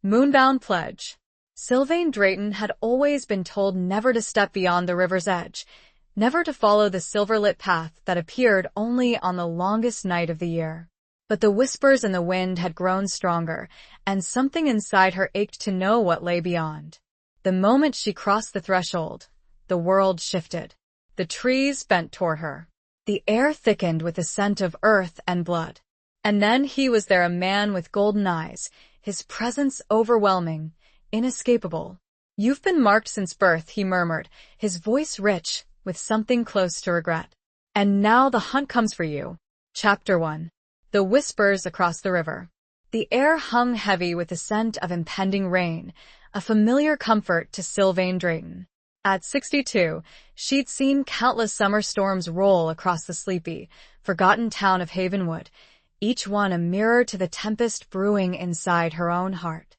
Moonbound Pledge. Sylvain Drayton had always been told never to step beyond the river's edge, never to follow the silver-lit path that appeared only on the longest night of the year. But the whispers in the wind had grown stronger, and something inside her ached to know what lay beyond. The moment she crossed the threshold, the world shifted. The trees bent toward her. The air thickened with the scent of earth and blood. And then he was there, a man with golden eyes, his presence overwhelming, inescapable. "You've been marked since birth," he murmured, his voice rich with something close to regret. "And now the hunt comes for you." Chapter 1. The Whispers Across the River. The air hung heavy with the scent of impending rain, a familiar comfort to Sylvain Drayton. At 62, she'd seen countless summer storms roll across the sleepy, forgotten town of Havenwood, each one a mirror to the tempest brewing inside her own heart.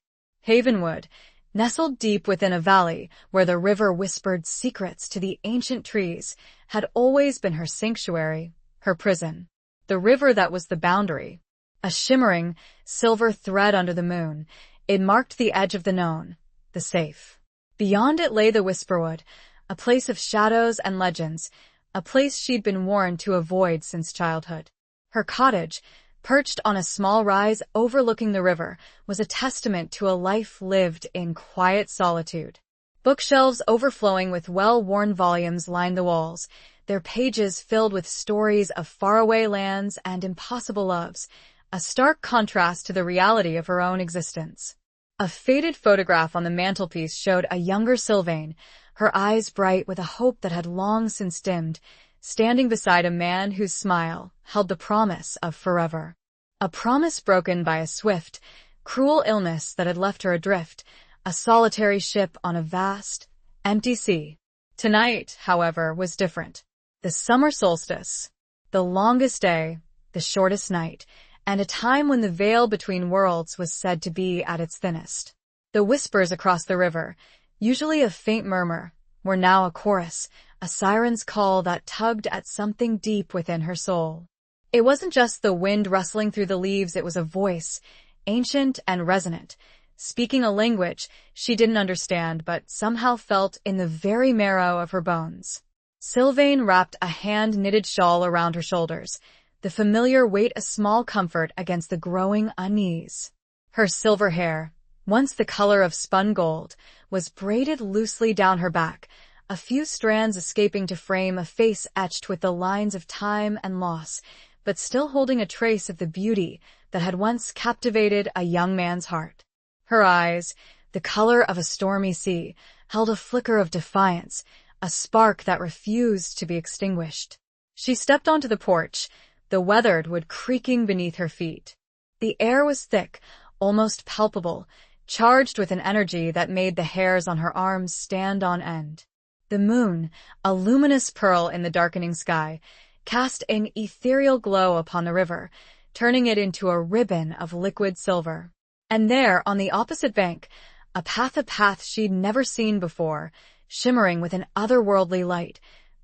Havenwood, nestled deep within a valley where the river whispered secrets to the ancient trees, had always been her sanctuary, her prison. The river that was the boundary. A shimmering, silver thread under the moon, it marked the edge of the known, the safe. Beyond it lay the Whisperwood, a place of shadows and legends, a place she'd been warned to avoid since childhood. Her cottage, perched on a small rise overlooking the river, was a testament to a life lived in quiet solitude. Bookshelves overflowing with well-worn volumes lined the walls, their pages filled with stories of faraway lands and impossible loves, a stark contrast to the reality of her own existence. A faded photograph on the mantelpiece showed a younger Sylvain, her eyes bright with a hope that had long since dimmed, standing beside a man whose smile held the promise of forever. A promise broken by a swift, cruel illness that had left her adrift, a solitary ship on a vast, empty sea. Tonight, however, was different. The summer solstice, the longest day, the shortest night, and a time when the veil between worlds was said to be at its thinnest. The whispers across the river, usually a faint murmur, were now a chorus, a siren's call that tugged at something deep within her soul. It wasn't just the wind rustling through the leaves, it was a voice, ancient and resonant, speaking a language she didn't understand but somehow felt in the very marrow of her bones. Sylvain wrapped a hand-knitted shawl around her shoulders, the familiar weight a small comfort against the growing unease. Her silver hair, once the color of spun gold, was braided loosely down her back, a few strands escaping to frame a face etched with the lines of time and loss, but still holding a trace of the beauty that had once captivated a young man's heart. Her eyes, the color of a stormy sea, held a flicker of defiance, a spark that refused to be extinguished. She stepped onto the porch, the weathered wood creaking beneath her feet. The air was thick, almost palpable, charged with an energy that made the hairs on her arms stand on end. The moon, a luminous pearl in the darkening sky, cast an ethereal glow upon the river, turning it into a ribbon of liquid silver. And there, on the opposite bank, a path she'd never seen before, shimmering with an otherworldly light,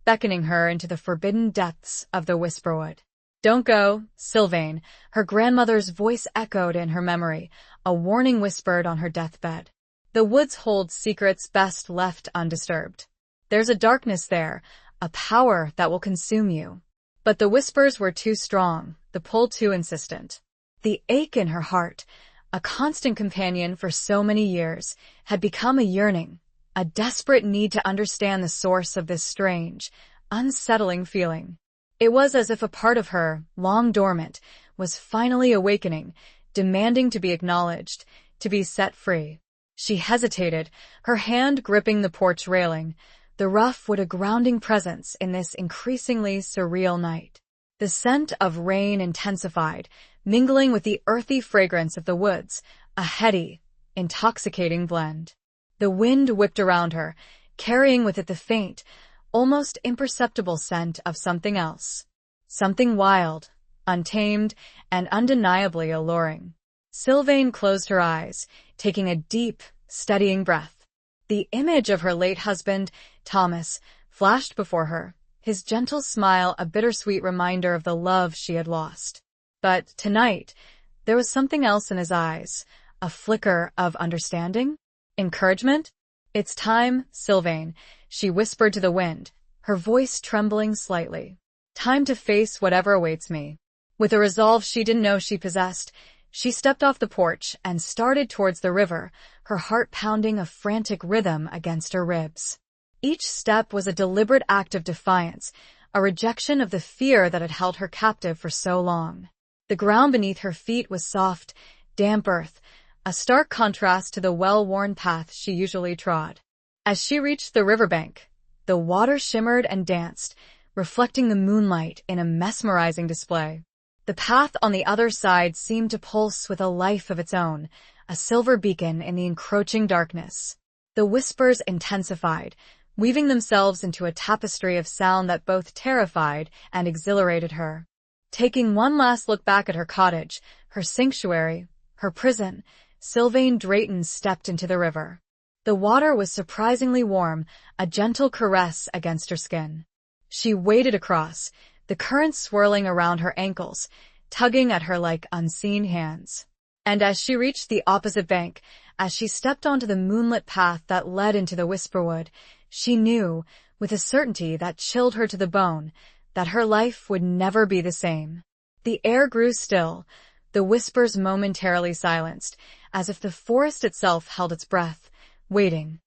beckoning her into the forbidden depths of the Whisperwood. "Don't go, Sylvain," her grandmother's voice echoed in her memory, a warning whispered on her deathbed. "The woods hold secrets best left undisturbed. There's a darkness there, a power that will consume you." But the whispers were too strong, the pull too insistent. The ache in her heart, a constant companion for so many years, had become a yearning, a desperate need to understand the source of this strange, unsettling feeling. It was as if a part of her, long dormant, was finally awakening, demanding to be acknowledged, to be set free. She hesitated, her hand gripping the porch railing, the rough wood a grounding presence in this increasingly surreal night. The scent of rain intensified, mingling with the earthy fragrance of the woods, a heady, intoxicating blend. The wind whipped around her, carrying with it the faint, almost imperceptible scent of something else. Something wild, untamed, and undeniably alluring. Sylvain closed her eyes, taking a deep, steadying breath. The image of her late husband, Thomas, flashed before her, his gentle smile a bittersweet reminder of the love she had lost. But tonight, there was something else in his eyes, a flicker of understanding? Encouragement? "It's time, Sylvain," she whispered to the wind, her voice trembling slightly. "Time to face whatever awaits me." With a resolve she didn't know she possessed, she stepped off the porch and started towards the river, her heart pounding a frantic rhythm against her ribs. Each step was a deliberate act of defiance, a rejection of the fear that had held her captive for so long. The ground beneath her feet was soft, damp earth, a stark contrast to the well-worn path she usually trod. As she reached the riverbank, the water shimmered and danced, reflecting the moonlight in a mesmerizing display. The path on the other side seemed to pulse with a life of its own, a silver beacon in the encroaching darkness. The whispers intensified, weaving themselves into a tapestry of sound that both terrified and exhilarated her. Taking one last look back at her cottage, her sanctuary, her prison, Sylvain Drayton stepped into the river. The water was surprisingly warm, a gentle caress against her skin. She waded across, the current swirling around her ankles, tugging at her like unseen hands. And as she reached the opposite bank, as she stepped onto the moonlit path that led into the Whisperwood, she knew, with a certainty that chilled her to the bone, that her life would never be the same. The air grew still, the whispers momentarily silenced, as if the forest itself held its breath, waiting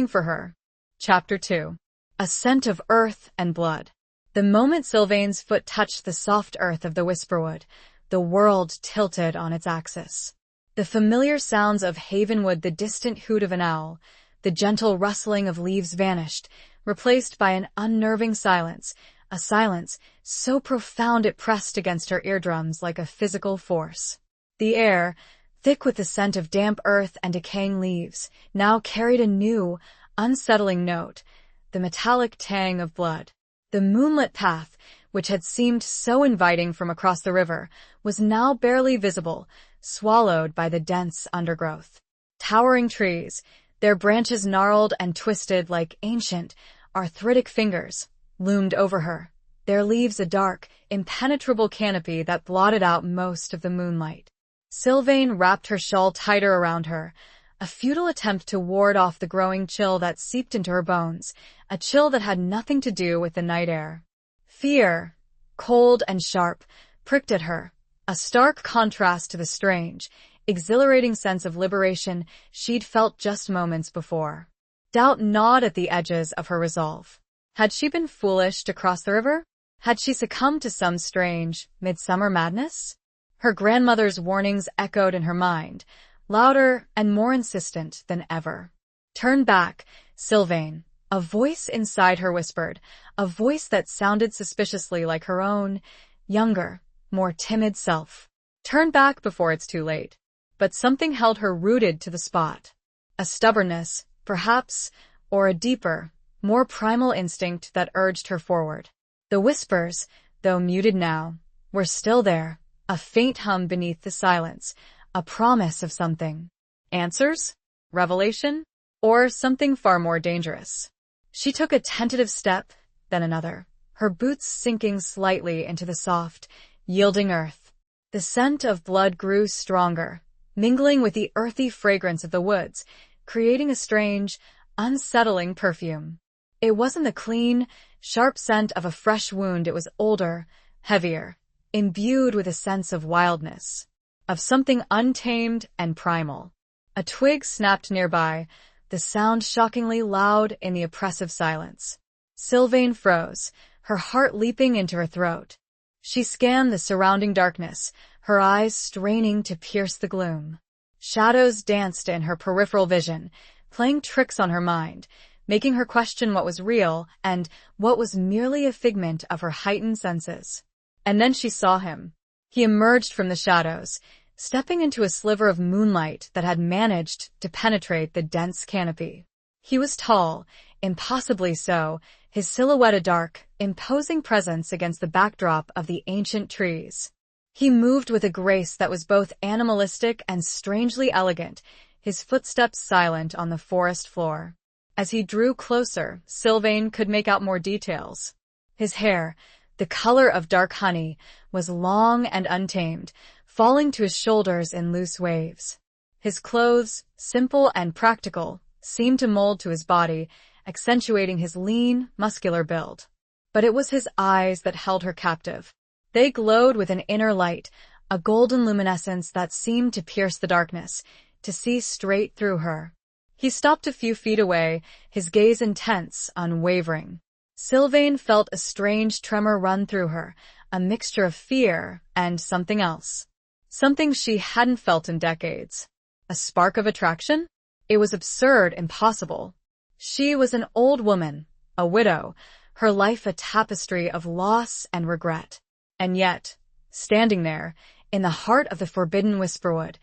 for her. Chapter 2. A scent of earth and blood. The moment Sylvain's foot touched the soft earth of the Whisperwood, the world tilted on its axis. The familiar sounds of Havenwood, the distant hoot of an owl, the gentle rustling of leaves vanished, replaced by an unnerving silence, a silence so profound it pressed against her eardrums like a physical force. The air, thick with the scent of damp earth and decaying leaves, now carried a new, unsettling note, the metallic tang of blood. The moonlit path, which had seemed so inviting from across the river, was now barely visible, swallowed by the dense undergrowth. Towering trees, their branches gnarled and twisted like ancient, arthritic fingers, loomed over her, their leaves a dark, impenetrable canopy that blotted out most of the moonlight. Sylvain wrapped her shawl tighter around her, a futile attempt to ward off the growing chill that seeped into her bones, a chill that had nothing to do with the night air. Fear, cold and sharp, pricked at her, a stark contrast to the strange, exhilarating sense of liberation she'd felt just moments before. Doubt gnawed at the edges of her resolve. Had she been foolish to cross the river? Had she succumbed to some strange, midsummer madness? Her grandmother's warnings echoed in her mind, louder and more insistent than ever. "Turn back, Sylvain," a voice inside her whispered, a voice that sounded suspiciously like her own, younger, more timid self. "Turn back before it's too late." But something held her rooted to the spot. A stubbornness, perhaps, or a deeper, more primal instinct that urged her forward. The whispers, though muted now, were still there, a faint hum beneath the silence, a promise of something. Answers? Revelation? Or something far more dangerous? She took a tentative step, then another, her boots sinking slightly into the soft, yielding earth. The scent of blood grew stronger, mingling with the earthy fragrance of the woods, creating a strange, unsettling perfume. It wasn't the clean, sharp scent of a fresh wound, it was older, heavier, imbued with a sense of wildness, of something untamed and primal. A twig snapped nearby, the sound shockingly loud in the oppressive silence. Sylvain froze, her heart leaping into her throat. She scanned the surrounding darkness, her eyes straining to pierce the gloom. Shadows danced in her peripheral vision, playing tricks on her mind, making her question what was real and what was merely a figment of her heightened senses. And then she saw him. He emerged from the shadows, stepping into a sliver of moonlight that had managed to penetrate the dense canopy. He was tall, impossibly so, his silhouette a dark, imposing presence against the backdrop of the ancient trees. He moved with a grace that was both animalistic and strangely elegant, his footsteps silent on the forest floor. As he drew closer, Sylvain could make out more details. His hair, the color of dark honey, was long and untamed, falling to his shoulders in loose waves. His clothes, simple and practical, seemed to mold to his body, accentuating his lean, muscular build. But it was his eyes that held her captive. They glowed with an inner light, a golden luminescence that seemed to pierce the darkness, to see straight through her. He stopped a few feet away, his gaze intense, unwavering. Sylvain felt a strange tremor run through her, a mixture of fear and something else. Something she hadn't felt in decades. A spark of attraction? It was absurd, impossible. She was an old woman, a widow, her life a tapestry of loss and regret. And yet, standing there, in the heart of the forbidden Whisperwood,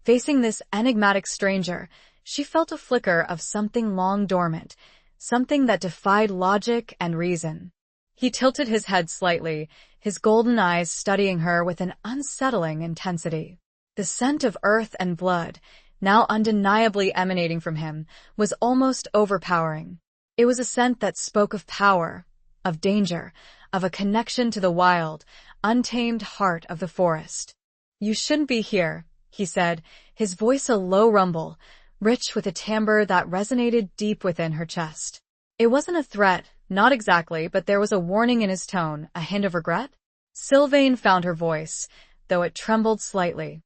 facing this enigmatic stranger, she felt a flicker of something long dormant, something that defied logic and reason. He tilted his head slightly, his golden eyes studying her with an unsettling intensity. The scent of earth and blood, now undeniably emanating from him, was almost overpowering. It was a scent that spoke of power, of danger, of a connection to the wild, untamed heart of the forest. "You shouldn't be here," he said, his voice a low rumble, rich with a timbre that resonated deep within her chest. It wasn't a threat, not exactly, but there was a warning in his tone, a hint of regret. Sylvain found her voice, though it trembled slightly.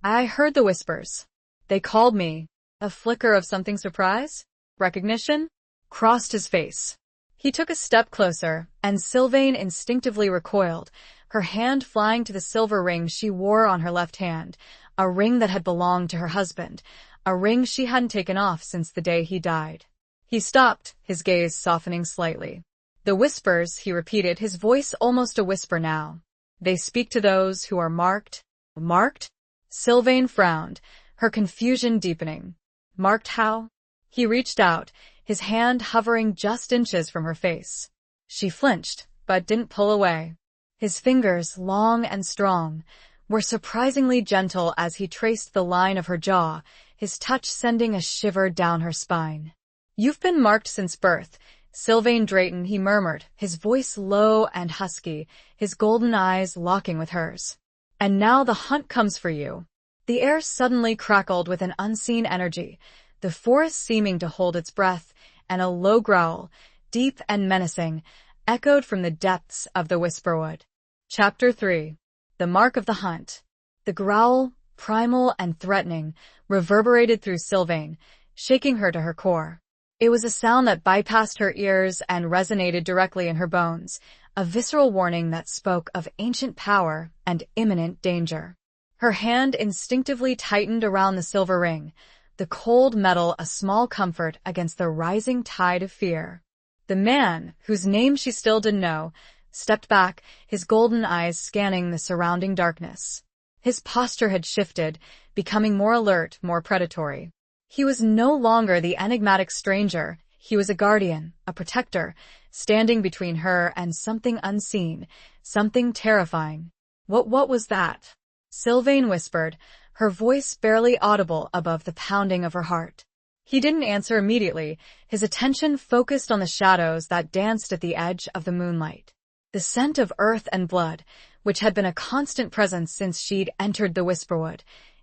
"I heard the whispers. They called me." A flicker of something surprise? Recognition? Crossed his face. He took a step closer, and Sylvain instinctively recoiled, her hand flying to the silver ring she wore on her left hand, a ring that had belonged to her husband, a ring she hadn't taken off since the day he died. He stopped, his gaze softening slightly. "The whispers," he repeated, his voice almost a whisper now. "They speak to those who are marked." "Marked?" Sylvain frowned, her confusion deepening. "Marked how?" He reached out, his hand hovering just inches from her face. She flinched, but didn't pull away. His fingers, long and strong, were surprisingly gentle as he traced the line of her jaw, his touch sending a shiver down her spine. "You've been marked since birth, Sylvain Drayton," he murmured, his voice low and husky, his golden eyes locking with hers. "And now the hunt comes for you." The air suddenly crackled with an unseen energy, the forest seeming to hold its breath, and a low growl, deep and menacing, echoed from the depths of the Whisperwood. Chapter 3. The Mark of the Hunt. The growl, primal and threatening, reverberated through Sylvain, shaking her to her core. It was a sound that bypassed her ears and resonated directly in her bones, a visceral warning that spoke of ancient power and imminent danger. Her hand instinctively tightened around the silver ring, the cold metal a small comfort against the rising tide of fear. The man, whose name she still didn't know, stepped back, his golden eyes scanning the surrounding darkness. His posture had shifted, becoming more alert, more predatory. He was no longer the enigmatic stranger, he was a guardian, a protector, standing between her and something unseen, something terrifying. What was that?" Sylvain whispered, her voice barely audible above the pounding of her heart. He didn't answer immediately, his attention focused on the shadows that danced at the edge of the moonlight. The scent of earth and blood, which had been a constant presence since she'd entered the Whisperwood,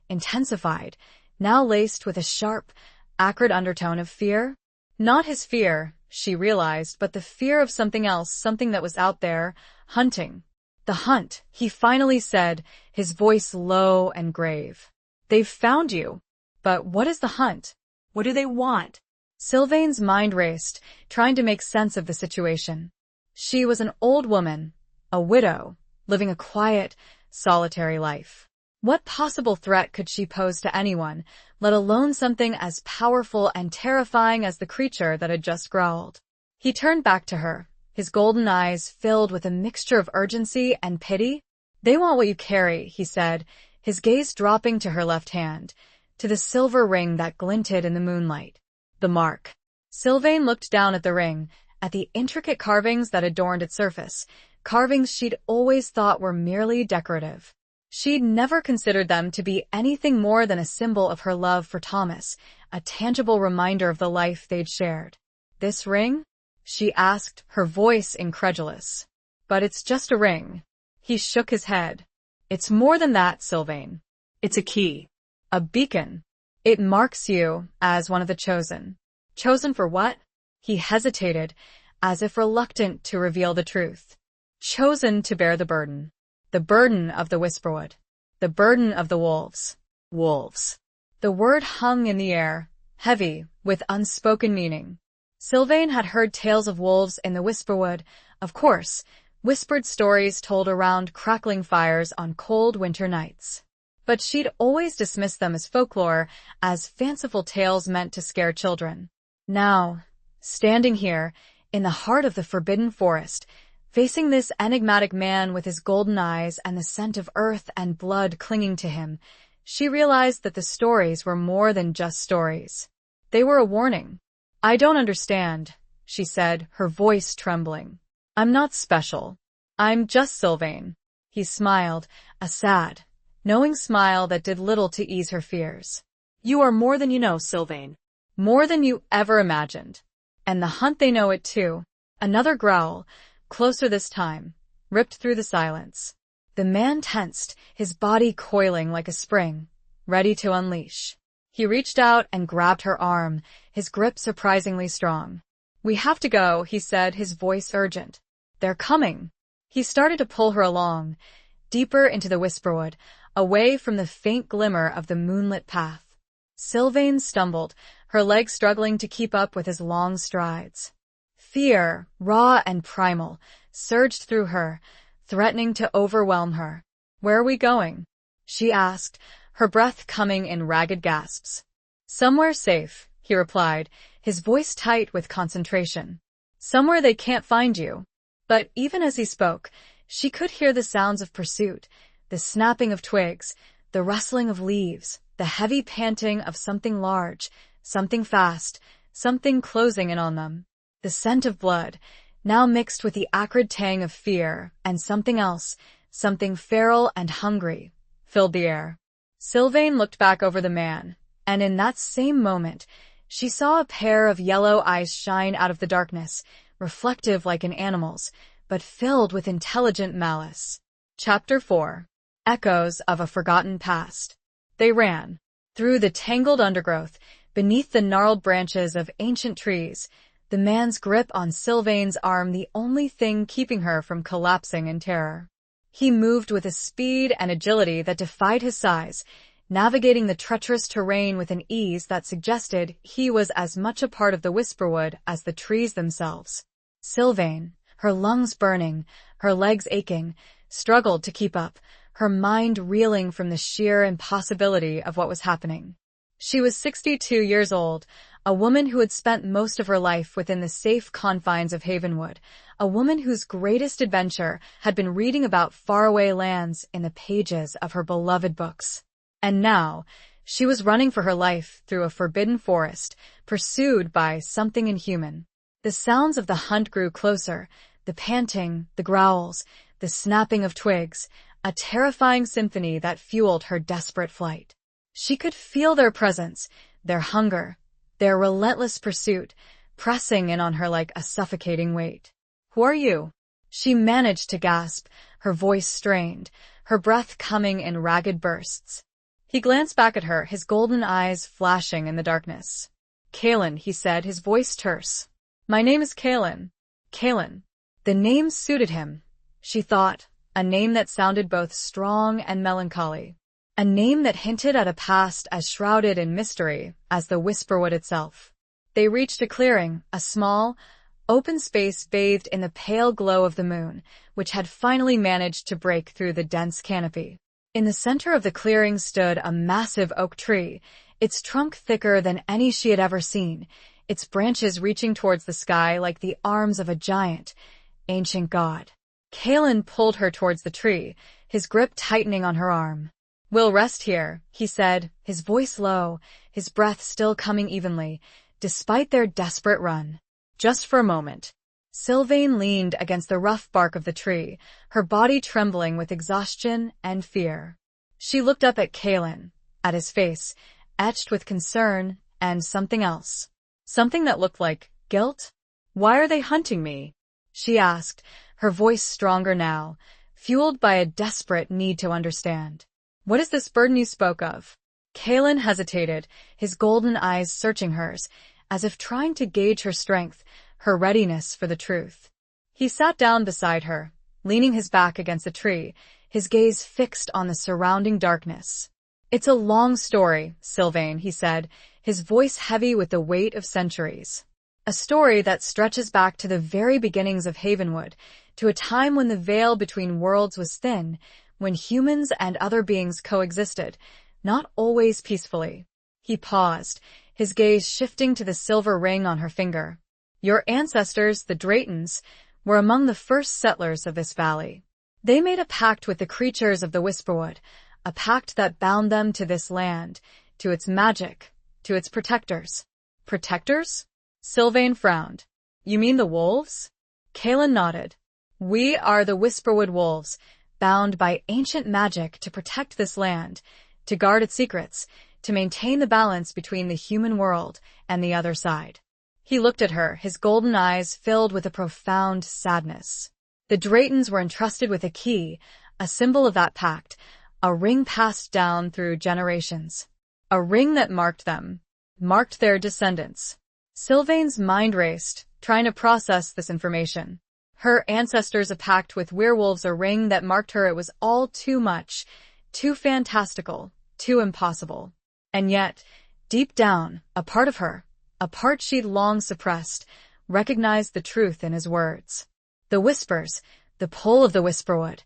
intensified, now laced with a sharp, acrid undertone of fear. Not his fear, she realized, but the fear of something else, something that was out there, hunting. "The hunt," he finally said, his voice low and grave. "They've found you. But what is the hunt? What do they want?" Sylvain's mind raced, trying to make sense of the situation. She was an old woman, a widow, living a quiet, solitary life. What possible threat could she pose to anyone, let alone something as powerful and terrifying as the creature that had just growled? He turned back to her, his golden eyes filled with a mixture of urgency and pity. "They want what you carry," he said, his gaze dropping to her left hand, to the silver ring that glinted in the moonlight. "The mark." Sylvain looked down at the ring, at the intricate carvings that adorned its surface, carvings she'd always thought were merely decorative. She'd never considered them to be anything more than a symbol of her love for Thomas, a tangible reminder of the life they'd shared. "This ring?" she asked, her voice incredulous. "But it's just a ring." He shook his head. "It's more than that, Sylvain. It's a key. A beacon. It marks you as one of the chosen. Chosen for what? He hesitated, as if reluctant to reveal the truth. Chosen to bear the burden. The burden of the Whisperwood. The burden of the wolves. Wolves. The word hung in the air, heavy, with unspoken meaning. Sylvain had heard tales of wolves in the Whisperwood, of course, whispered stories told around crackling fires on cold winter nights. But she'd always dismissed them as folklore, as fanciful tales meant to scare children. Now, standing here, in the heart of the forbidden forest, facing this enigmatic man with his golden eyes and the scent of earth and blood clinging to him, she realized that the stories were more than just stories. They were a warning. "I don't understand," she said, her voice trembling. "I'm not special. I'm just Sylvain." He smiled, a sad, knowing smile that did little to ease her fears. "You are more than you know, Sylvain. More than you ever imagined. And the hunt, they know it too." Another growl, closer this time, ripped through the silence. The man tensed, his body coiling like a spring, ready to unleash. He reached out and grabbed her arm, his grip surprisingly strong. "We have to go," he said, his voice urgent. "They're coming." He started to pull her along, deeper into the Whisperwood, away from the faint glimmer of the moonlit path. Sylvain stumbled, her legs struggling to keep up with his long strides. Fear, raw and primal, surged through her, threatening to overwhelm her. "Where are we going?" she asked, her breath coming in ragged gasps. "Somewhere safe," he replied, his voice tight with concentration. "Somewhere they can't find you." But even as he spoke, she could hear the sounds of pursuit, the snapping of twigs, the rustling of leaves, the heavy panting of something large, something fast, something closing in on them. The scent of blood, now mixed with the acrid tang of fear, and something else, something feral and hungry, filled the air. Sylvain looked back over the man, and in that same moment, she saw a pair of yellow eyes shine out of the darkness, reflective like an animal's, but filled with intelligent malice. Chapter 4. Echoes of a Forgotten Past. They ran, through the tangled undergrowth, beneath the gnarled branches of ancient trees, the man's grip on Sylvain's arm the only thing keeping her from collapsing in terror. He moved with a speed and agility that defied his size, navigating the treacherous terrain with an ease that suggested he was as much a part of the Whisperwood as the trees themselves. Sylvain, her lungs burning, her legs aching, struggled to keep up, her mind reeling from the sheer impossibility of what was happening. She was 62 years old, a woman who had spent most of her life within the safe confines of Havenwood, a woman whose greatest adventure had been reading about faraway lands in the pages of her beloved books. And now, she was running for her life through a forbidden forest, pursued by something inhuman. The sounds of the hunt grew closer, the panting, the growls, the snapping of twigs, a terrifying symphony that fueled her desperate flight. She could feel their presence, their hunger, their relentless pursuit, pressing in on her like a suffocating weight. "Who are you?" she managed to gasp, her voice strained, her breath coming in ragged bursts. He glanced back at her, his golden eyes flashing in the darkness. "Kaelin," he said, his voice terse. "My name is Kaelin." Kaelin. The name suited him, she thought, a name that sounded both strong and melancholy. A name that hinted at a past as shrouded in mystery as the Whisperwood itself. They reached a clearing, a small, open space bathed in the pale glow of the moon, which had finally managed to break through the dense canopy. In the center of the clearing stood a massive oak tree, its trunk thicker than any she had ever seen, its branches reaching towards the sky like the arms of a giant, ancient god. Kaelin pulled her towards the tree, his grip tightening on her arm. "We'll rest here," he said, his voice low, his breath still coming evenly, despite their desperate run. "Just for a moment." Sylvain leaned against the rough bark of the tree, her body trembling with exhaustion and fear. She looked up at Kaelin, at his face, etched with concern and something else. Something that looked like guilt? "Why are they hunting me?" she asked, her voice stronger now, fueled by a desperate need to understand. "What is this burden you spoke of?" Kalen hesitated, his golden eyes searching hers, as if trying to gauge her strength, her readiness for the truth. He sat down beside her, leaning his back against a tree, his gaze fixed on the surrounding darkness. "It's a long story, Sylvain," he said, his voice heavy with the weight of centuries. "A story that stretches back to the very beginnings of Havenwood, to a time when the veil between worlds was thin, when humans and other beings coexisted, not always peacefully." He paused, his gaze shifting to the silver ring on her finger. "Your ancestors, the Draytons, were among the first settlers of this valley. They made a pact with the creatures of the Whisperwood, a pact that bound them to this land, to its magic, to its protectors." "Protectors?" Sylvain frowned. "You mean the wolves?" Kalen nodded. "We are the Whisperwood wolves, bound by ancient magic to protect this land, to guard its secrets, to maintain the balance between the human world and the other side." He looked at her, his golden eyes filled with a profound sadness. The Draytons were entrusted with a key, a symbol of that pact, a ring passed down through generations. A ring that marked them, marked their descendants. Sylvain's mind raced, trying to process this information. Her ancestors a pact with werewolves, a ring that marked her. It was all too much, too fantastical, too impossible. And yet, deep down, a part of her, a part she'd long suppressed, recognized the truth in his words. The whispers, the pull of the Whisperwood,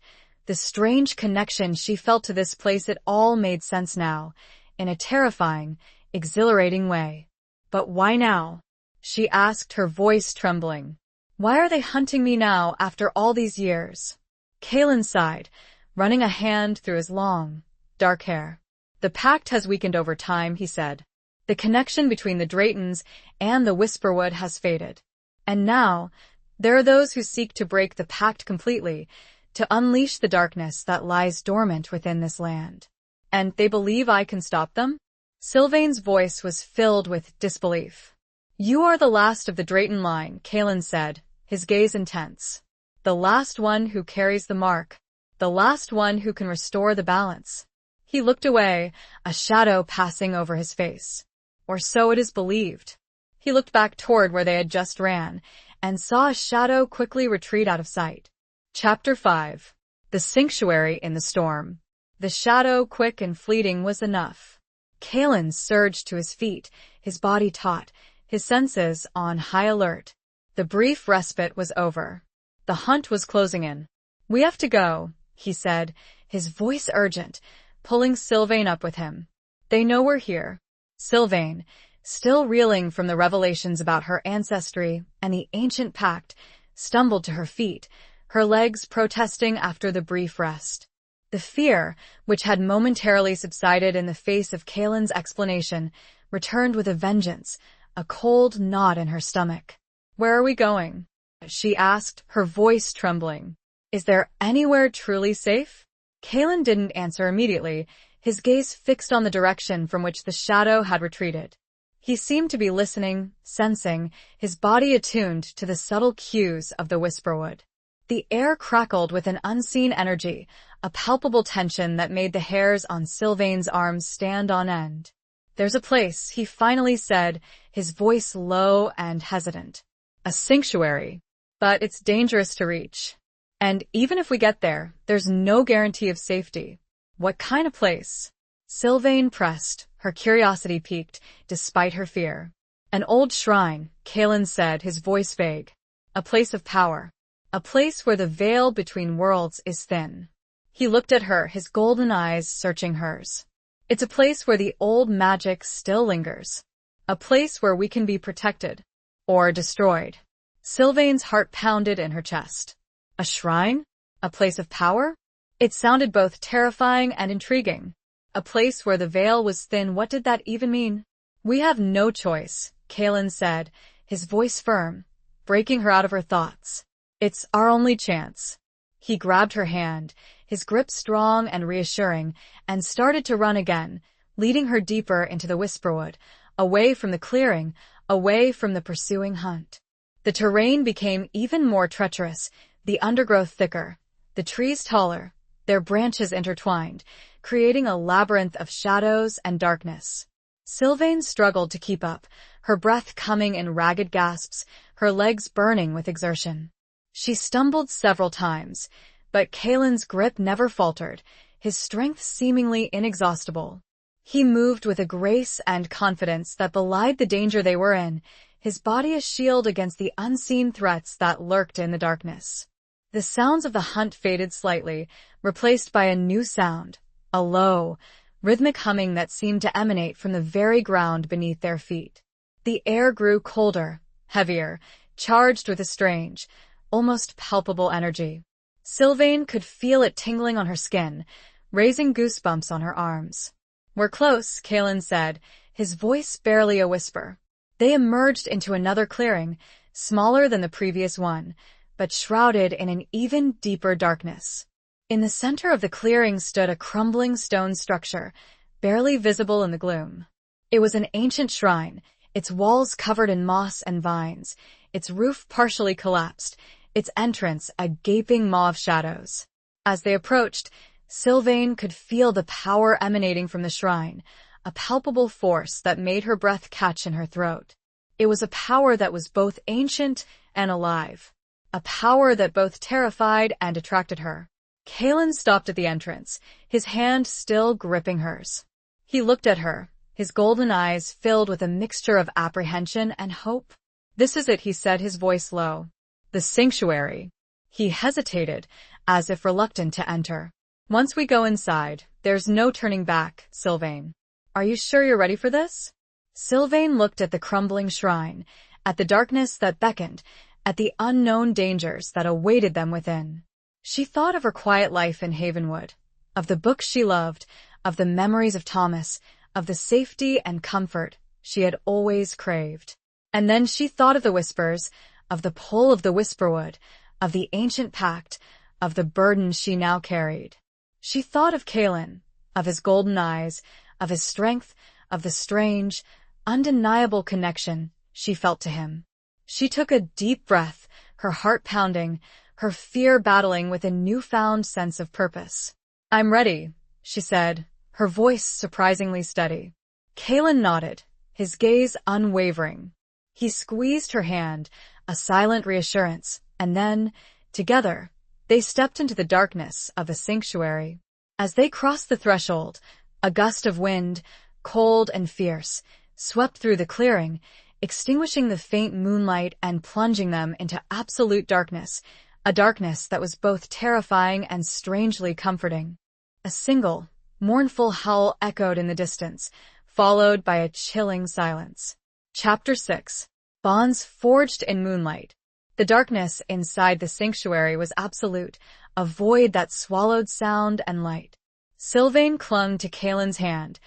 the strange connection she felt to this place, it all made sense now, in a terrifying, exhilarating way. "But why now?" she asked, her voice trembling. "Why are they hunting me now after all these years?" Kalen sighed, running a hand through his long, dark hair. "The pact has weakened over time," he said. "The connection between the Draytons and the Whisperwood has faded. And now, there are those who seek to break the pact completely, to unleash the darkness that lies dormant within this land. And they believe I can stop them?" Sylvain's voice was filled with disbelief. "You are the last of the Drayton line," Kalen said, his gaze intense. "The last one who carries the mark, the last one who can restore the balance." He looked away, a shadow passing over his face. Or so it is believed. He looked back toward where they had just ran, and saw a shadow quickly retreat out of sight. Chapter 5. The Sanctuary in the Storm. The shadow, quick and fleeting, was enough. Kalen surged to his feet, his body taut, his senses on high alert. The brief respite was over. The hunt was closing in. "We have to go," he said, his voice urgent, pulling Sylvain up with him. "They know we're here." Sylvain, still reeling from the revelations about her ancestry and the ancient pact, stumbled to her feet, her legs protesting after the brief rest. The fear, which had momentarily subsided in the face of Kalen's explanation, returned with a vengeance, a cold knot in her stomach. "Where are we going?" she asked, her voice trembling. "Is there anywhere truly safe?" Kalen didn't answer immediately, his gaze fixed on the direction from which the shadow had retreated. He seemed to be listening, sensing, his body attuned to the subtle cues of the Whisperwood. The air crackled with an unseen energy, a palpable tension that made the hairs on Sylvain's arms stand on end. "There's a place," he finally said, his voice low and hesitant. "A sanctuary. But it's dangerous to reach. And even if we get there, there's no guarantee of safety." "What kind of place?" Sylvain pressed, her curiosity piqued, despite her fear. "An old shrine," Kalen said, his voice vague. "A place of power. A place where the veil between worlds is thin." He looked at her, his golden eyes searching hers. "It's a place where the old magic still lingers. A place where we can be protected. Or destroyed." Sylvain's heart pounded in her chest. A shrine? A place of power? It sounded both terrifying and intriguing. A place where the veil was thin. What did that even mean? "We have no choice," Kalen said, his voice firm, breaking her out of her thoughts. "It's our only chance." He grabbed her hand, his grip strong and reassuring, and started to run again, leading her deeper into the Whisperwood, away from the clearing, away from the pursuing hunt. The terrain became even more treacherous, the undergrowth thicker, the trees taller, their branches intertwined, creating a labyrinth of shadows and darkness. Sylvain struggled to keep up, her breath coming in ragged gasps, her legs burning with exertion. She stumbled several times, but Kaelin's grip never faltered, his strength seemingly inexhaustible. He moved with a grace and confidence that belied the danger they were in, his body a shield against the unseen threats that lurked in the darkness. The sounds of the hunt faded slightly, replaced by a new sound, a low, rhythmic humming that seemed to emanate from the very ground beneath their feet. The air grew colder, heavier, charged with a strange, almost palpable energy. Sylvain could feel it tingling on her skin, raising goosebumps on her arms. "We're close," Kaelin said, his voice barely a whisper. They emerged into another clearing, smaller than the previous one, but shrouded in an even deeper darkness. In the center of the clearing stood a crumbling stone structure, barely visible in the gloom. It was an ancient shrine, its walls covered in moss and vines, its roof partially collapsed, its entrance a gaping maw of shadows. As they approached, Sylvain could feel the power emanating from the shrine, a palpable force that made her breath catch in her throat. It was a power that was both ancient and alive, a power that both terrified and attracted her. Kaelin stopped at the entrance, his hand still gripping hers. He looked at her, his golden eyes filled with a mixture of apprehension and hope. "This is it," he said, his voice low. "The sanctuary." He hesitated, as if reluctant to enter. "Once we go inside, there's no turning back, Sylvain. Are you sure you're ready for this?" Sylvain looked at the crumbling shrine, at the darkness that beckoned, at the unknown dangers that awaited them within. She thought of her quiet life in Havenwood, of the books she loved, of the memories of Thomas, of the safety and comfort she had always craved. And then she thought of the whispers, of the pull of the whisperwood, of the ancient pact, of the burden she now carried. She thought of Kaelin, of his golden eyes, of his strength, of the strange, undeniable connection she felt to him. She took a deep breath, her heart pounding, her fear battling with a newfound sense of purpose. "I'm ready," she said, her voice surprisingly steady. Kaelin nodded, his gaze unwavering. He squeezed her hand, a silent reassurance, and then, together, they stepped into the darkness of the sanctuary. As they crossed the threshold, a gust of wind, cold and fierce, swept through the clearing, extinguishing the faint moonlight and plunging them into absolute darkness, a darkness that was both terrifying and strangely comforting. A single, mournful howl echoed in the distance, followed by a chilling silence. Chapter 6. Bonds forged in moonlight. The darkness inside the sanctuary was absolute, a void that swallowed sound and light. Sylvain clung to Kaelin's hand,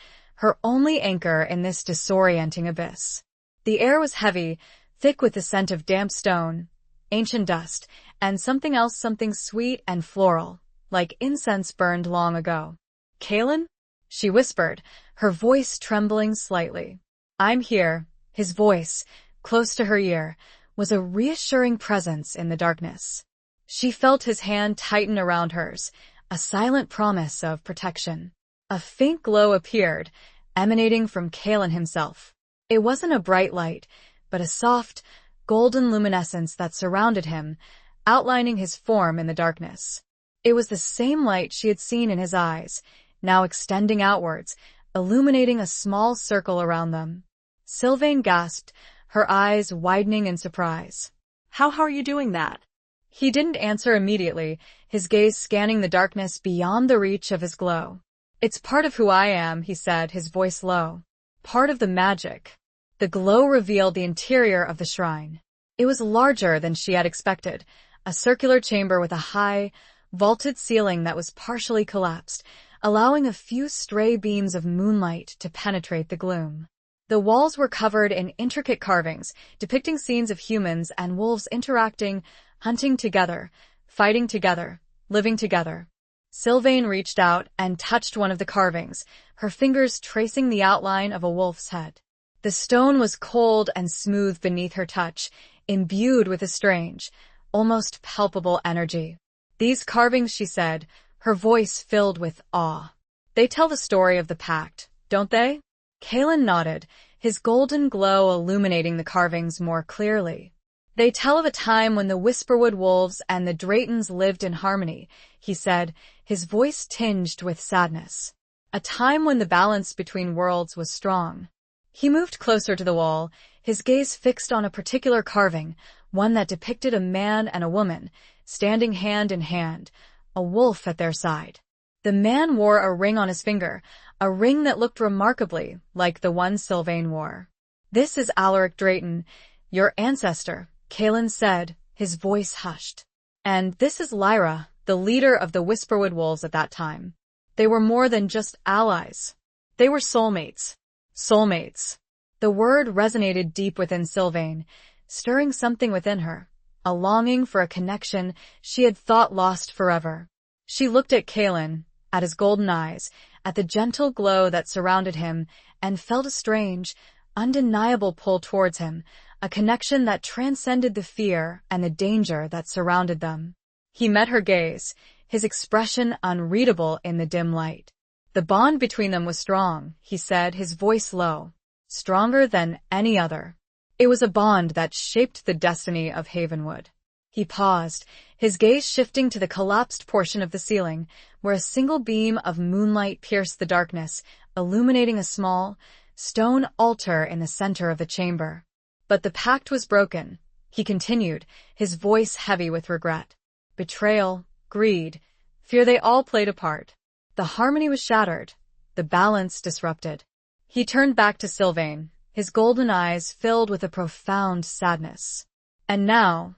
her only anchor in this disorienting abyss. The air was heavy, thick with the scent of damp stone, ancient dust, and something else, something sweet and floral, like incense burned long ago. "Kaelin?" she whispered, her voice trembling slightly. "I'm here." His voice, close to her ear, was a reassuring presence in the darkness. She felt his hand tighten around hers, a silent promise of protection. A faint glow appeared, emanating from Kaelin himself. It wasn't a bright light, but a soft, golden luminescence that surrounded him, outlining his form in the darkness. It was the same light she had seen in his eyes, now extending outwards, illuminating a small circle around them. Sylvain gasped, her eyes widening in surprise. How are you doing that?" He didn't answer immediately, his gaze scanning the darkness beyond the reach of his glow. "It's part of who I am," he said, his voice low. "Part of the magic." The glow revealed the interior of the shrine. It was larger than she had expected, a circular chamber with a high, vaulted ceiling that was partially collapsed, allowing a few stray beams of moonlight to penetrate the gloom. The walls were covered in intricate carvings, depicting scenes of humans and wolves interacting, hunting together, fighting together, living together. Sylvain reached out and touched one of the carvings, her fingers tracing the outline of a wolf's head. The stone was cold and smooth beneath her touch, imbued with a strange, almost palpable energy. "These carvings," she said, her voice filled with awe. They tell the story of the pact, don't they? Kalen nodded, his golden glow illuminating the carvings more clearly. They tell of a time when the Whisperwood wolves and the Draytons lived in harmony, he said, his voice tinged with sadness. A time when the balance between worlds was strong. He moved closer to the wall, his gaze fixed on a particular carving, one that depicted a man and a woman, standing hand in hand, a wolf at their side. The man wore a ring on his finger, a ring that looked remarkably like the one Sylvain wore. "This is Alaric Drayton, your ancestor," Kalen said, his voice hushed. "And this is Lyra, the leader of the Whisperwood wolves at that time." They were more than just allies. They were soulmates. Soulmates. The word resonated deep within Sylvain, stirring something within her, a longing for a connection she had thought lost forever. She looked at Kalen, at his golden eyes, at the gentle glow that surrounded him, and felt a strange, undeniable pull towards him, a connection that transcended the fear and the danger that surrounded them. He met her gaze, his expression unreadable in the dim light. "The bond between them was strong," he said, his voice low. "Stronger than any other." It was a bond that shaped the destiny of Havenwood. He paused, his gaze shifting to the collapsed portion of the ceiling, where a single beam of moonlight pierced the darkness, illuminating a small, stone altar in the center of the chamber. "But the pact was broken," he continued, his voice heavy with regret. "Betrayal, greed, fear, they all played a part. The harmony was shattered, the balance disrupted." He turned back to Sylvain, his golden eyes filled with a profound sadness. "And now,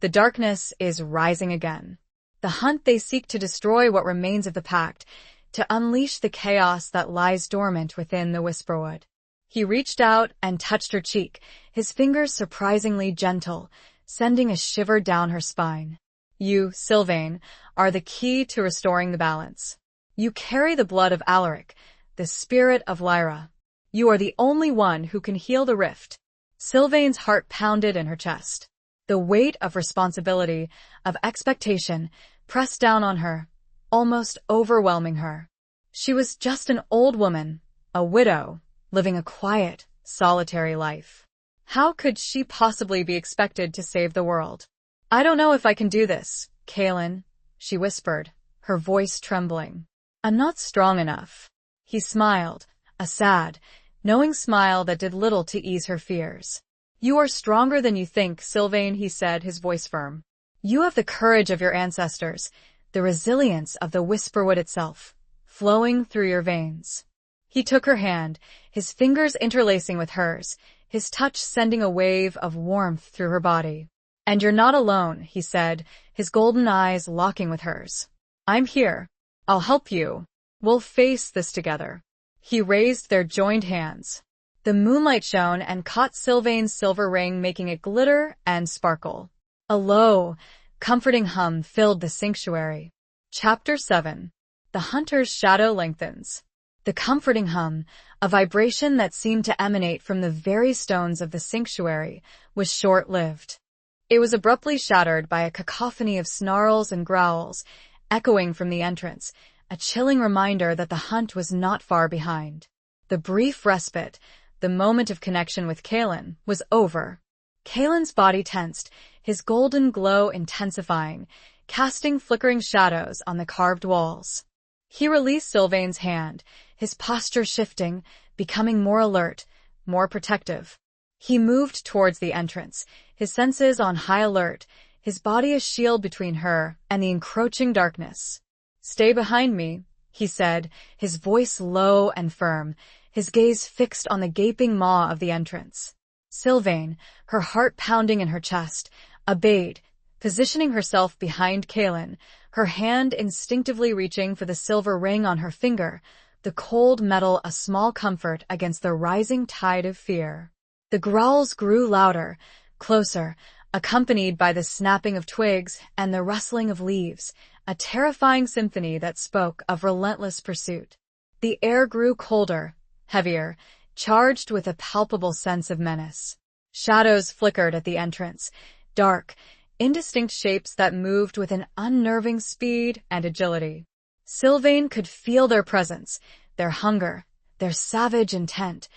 the darkness is rising again. The hunt, they seek to destroy what remains of the pact, to unleash the chaos that lies dormant within the Whisperwood." He reached out and touched her cheek, his fingers surprisingly gentle, sending a shiver down her spine. "You, Sylvain, are the key to restoring the balance. You carry the blood of Alaric, the spirit of Lyra. You are the only one who can heal the rift." Sylvain's heart pounded in her chest. The weight of responsibility, of expectation, pressed down on her, almost overwhelming her. She was just an old woman, a widow, living a quiet, solitary life. How could she possibly be expected to save the world? "I don't know if I can do this, Kalen," she whispered, her voice trembling. "I'm not strong enough." He smiled, a sad, knowing smile that did little to ease her fears. "You are stronger than you think, Sylvain," he said, his voice firm. "You have the courage of your ancestors, the resilience of the Whisperwood itself, flowing through your veins." He took her hand, his fingers interlacing with hers, his touch sending a wave of warmth through her body. "And you're not alone," he said, his golden eyes locking with hers. "I'm here. I'll help you. We'll face this together." He raised their joined hands. The moonlight shone and caught Sylvain's silver ring, making it glitter and sparkle. A low, comforting hum filled the sanctuary. Chapter 7. The Hunter's Shadow Lengthens. The comforting hum, a vibration that seemed to emanate from the very stones of the sanctuary, was short-lived. It was abruptly shattered by a cacophony of snarls and growls, echoing from the entrance, a chilling reminder that the hunt was not far behind. The brief respite, the moment of connection with Kalen, was over. Kalen's body tensed, his golden glow intensifying, casting flickering shadows on the carved walls. He released Sylvain's hand, his posture shifting, becoming more alert, more protective. He moved towards the entrance, his senses on high alert, his body a shield between her and the encroaching darkness. "Stay behind me," he said, his voice low and firm, his gaze fixed on the gaping maw of the entrance. Sylvain, her heart pounding in her chest, obeyed, positioning herself behind Kalen, her hand instinctively reaching for the silver ring on her finger, the cold metal a small comfort against the rising tide of fear. The growls grew louder, closer, accompanied by the snapping of twigs and the rustling of leaves, a terrifying symphony that spoke of relentless pursuit. The air grew colder, heavier, charged with a palpable sense of menace. Shadows flickered at the entrance, dark, indistinct shapes that moved with an unnerving speed and agility. Sylvain could feel their presence, their hunger, their savage intent,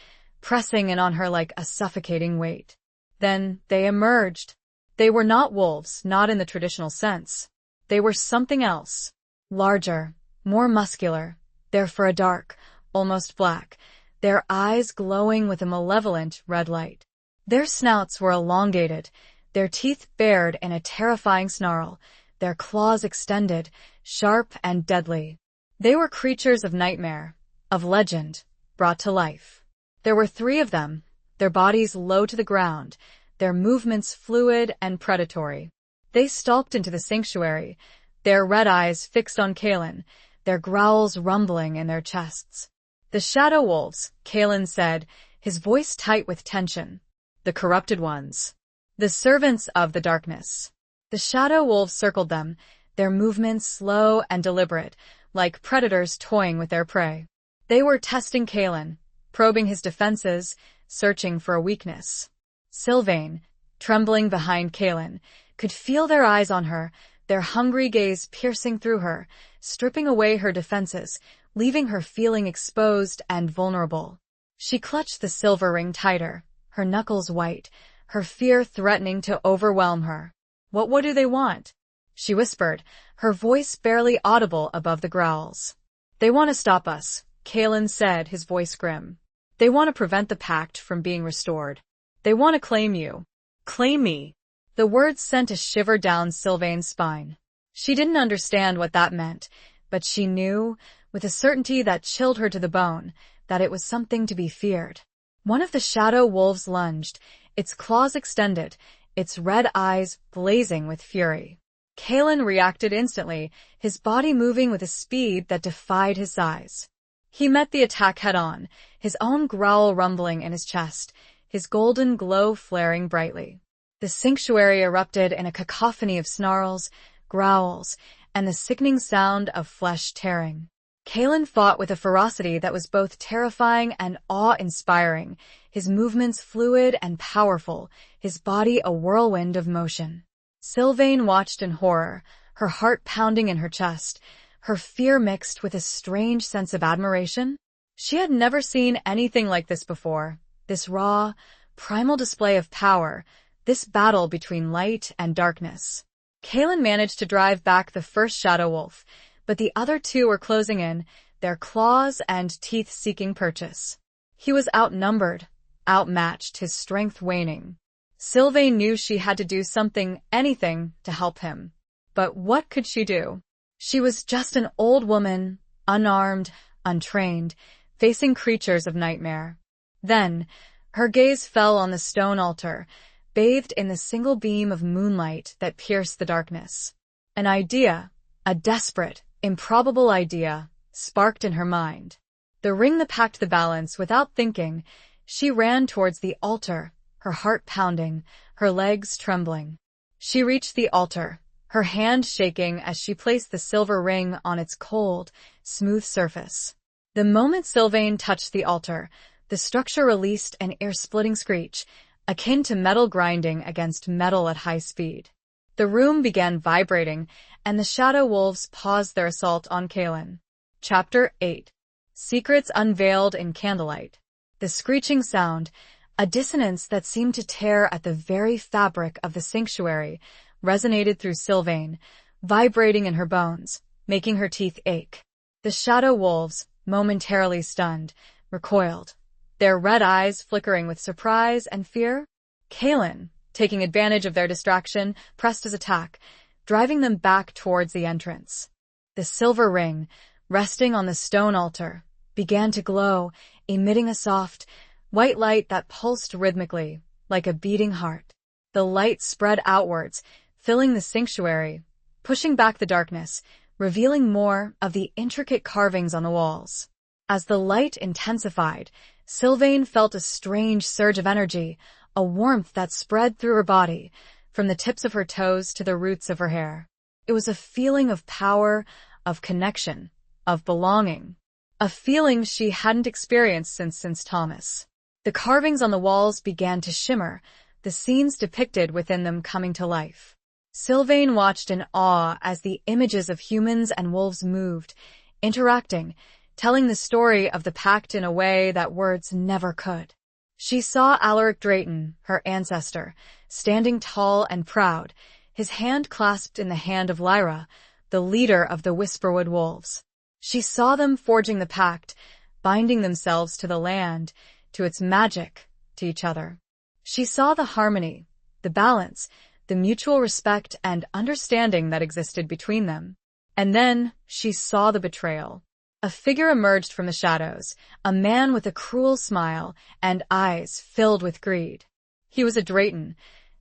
pressing in on her like a suffocating weight. Then they emerged. They were not wolves, not in the traditional sense. They were something else. Larger, more muscular, their fur dark, almost black, their eyes glowing with a malevolent red light. Their snouts were elongated, their teeth bared in a terrifying snarl, their claws extended, sharp and deadly. They were creatures of nightmare, of legend, brought to life. There were 3 of them, their bodies low to the ground, their movements fluid and predatory. They stalked into the sanctuary, their red eyes fixed on Kaelin, their growls rumbling in their chests. "The Shadow Wolves," Kaelin said, his voice tight with tension. "The corrupted ones. The servants of the darkness." The Shadow Wolves circled them, their movements slow and deliberate, like predators toying with their prey. They were testing Kaelin, probing his defenses, searching for a weakness. Sylvain, trembling behind Kaelin, could feel their eyes on her, their hungry gaze piercing through her, stripping away her defenses, leaving her feeling exposed and vulnerable. She clutched the silver ring tighter, her knuckles white, her fear threatening to overwhelm her. What do they want?" she whispered, her voice barely audible above the growls. "They want to stop us," Kaelin said, his voice grim. "They want to prevent the pact from being restored. They want to claim you. Claim me." The words sent a shiver down Sylvain's spine. She didn't understand what that meant, but she knew, with a certainty that chilled her to the bone, that it was something to be feared. One of the shadow wolves lunged, its claws extended, its red eyes blazing with fury. Kaelin reacted instantly, his body moving with a speed that defied his size. He met the attack head-on, his own growl rumbling in his chest, his golden glow flaring brightly. The sanctuary erupted in a cacophony of snarls, growls, and the sickening sound of flesh tearing. Kaelin fought with a ferocity that was both terrifying and awe-inspiring, his movements fluid and powerful, his body a whirlwind of motion. Sylvain watched in horror, her heart pounding in her chest, her fear mixed with a strange sense of admiration. She had never seen anything like this before, this raw, primal display of power, this battle between light and darkness. Kaelin managed to drive back the first shadow wolf, but the other 2 were closing in, their claws and teeth seeking purchase. He was outnumbered, outmatched, his strength waning. Sylvain knew she had to do something, anything, to help him. But what could she do? She was just an old woman, unarmed, untrained, facing creatures of nightmare. Then, her gaze fell on the stone altar, bathed in the single beam of moonlight that pierced the darkness. An idea, a desperate, improbable idea, sparked in her mind. The ring that packed the balance without thinking, she ran towards the altar, her heart pounding, her legs trembling. She reached the altar, her hand shaking as she placed the silver ring on its cold, smooth surface. The moment Sylvain touched the altar, the structure released an ear-splitting screech, akin to metal grinding against metal at high speed. The room began vibrating, and the shadow wolves paused their assault on Kaelin. Chapter 8. Secrets Unveiled in Candlelight. The screeching sound, a dissonance that seemed to tear at the very fabric of the sanctuary, resonated through Sylvain, vibrating in her bones, making her teeth ache. The shadow wolves, momentarily stunned, recoiled, their red eyes flickering with surprise and fear. Kaelin, taking advantage of their distraction, pressed his attack, driving them back towards the entrance. The silver ring, resting on the stone altar, began to glow, emitting a soft, white light that pulsed rhythmically, like a beating heart. The light spread outwards, filling the sanctuary, pushing back the darkness, revealing more of the intricate carvings on the walls. As the light intensified, Sylvain felt a strange surge of energy, a warmth that spread through her body, from the tips of her toes to the roots of her hair. It was a feeling of power, of connection, of belonging. A feeling she hadn't experienced since Thomas. The carvings on the walls began to shimmer, the scenes depicted within them coming to life. Sylvain watched in awe as the images of humans and wolves moved, interacting, telling the story of the pact in a way that words never could. She saw Alaric Drayton, her ancestor, standing tall and proud, his hand clasped in the hand of Lyra, the leader of the Whisperwood Wolves. She saw them forging the pact, binding themselves to the land, to its magic, to each other. She saw the harmony, the balance, the mutual respect and understanding that existed between them. And then she saw the betrayal. A figure emerged from the shadows, a man with a cruel smile and eyes filled with greed. He was a Drayton.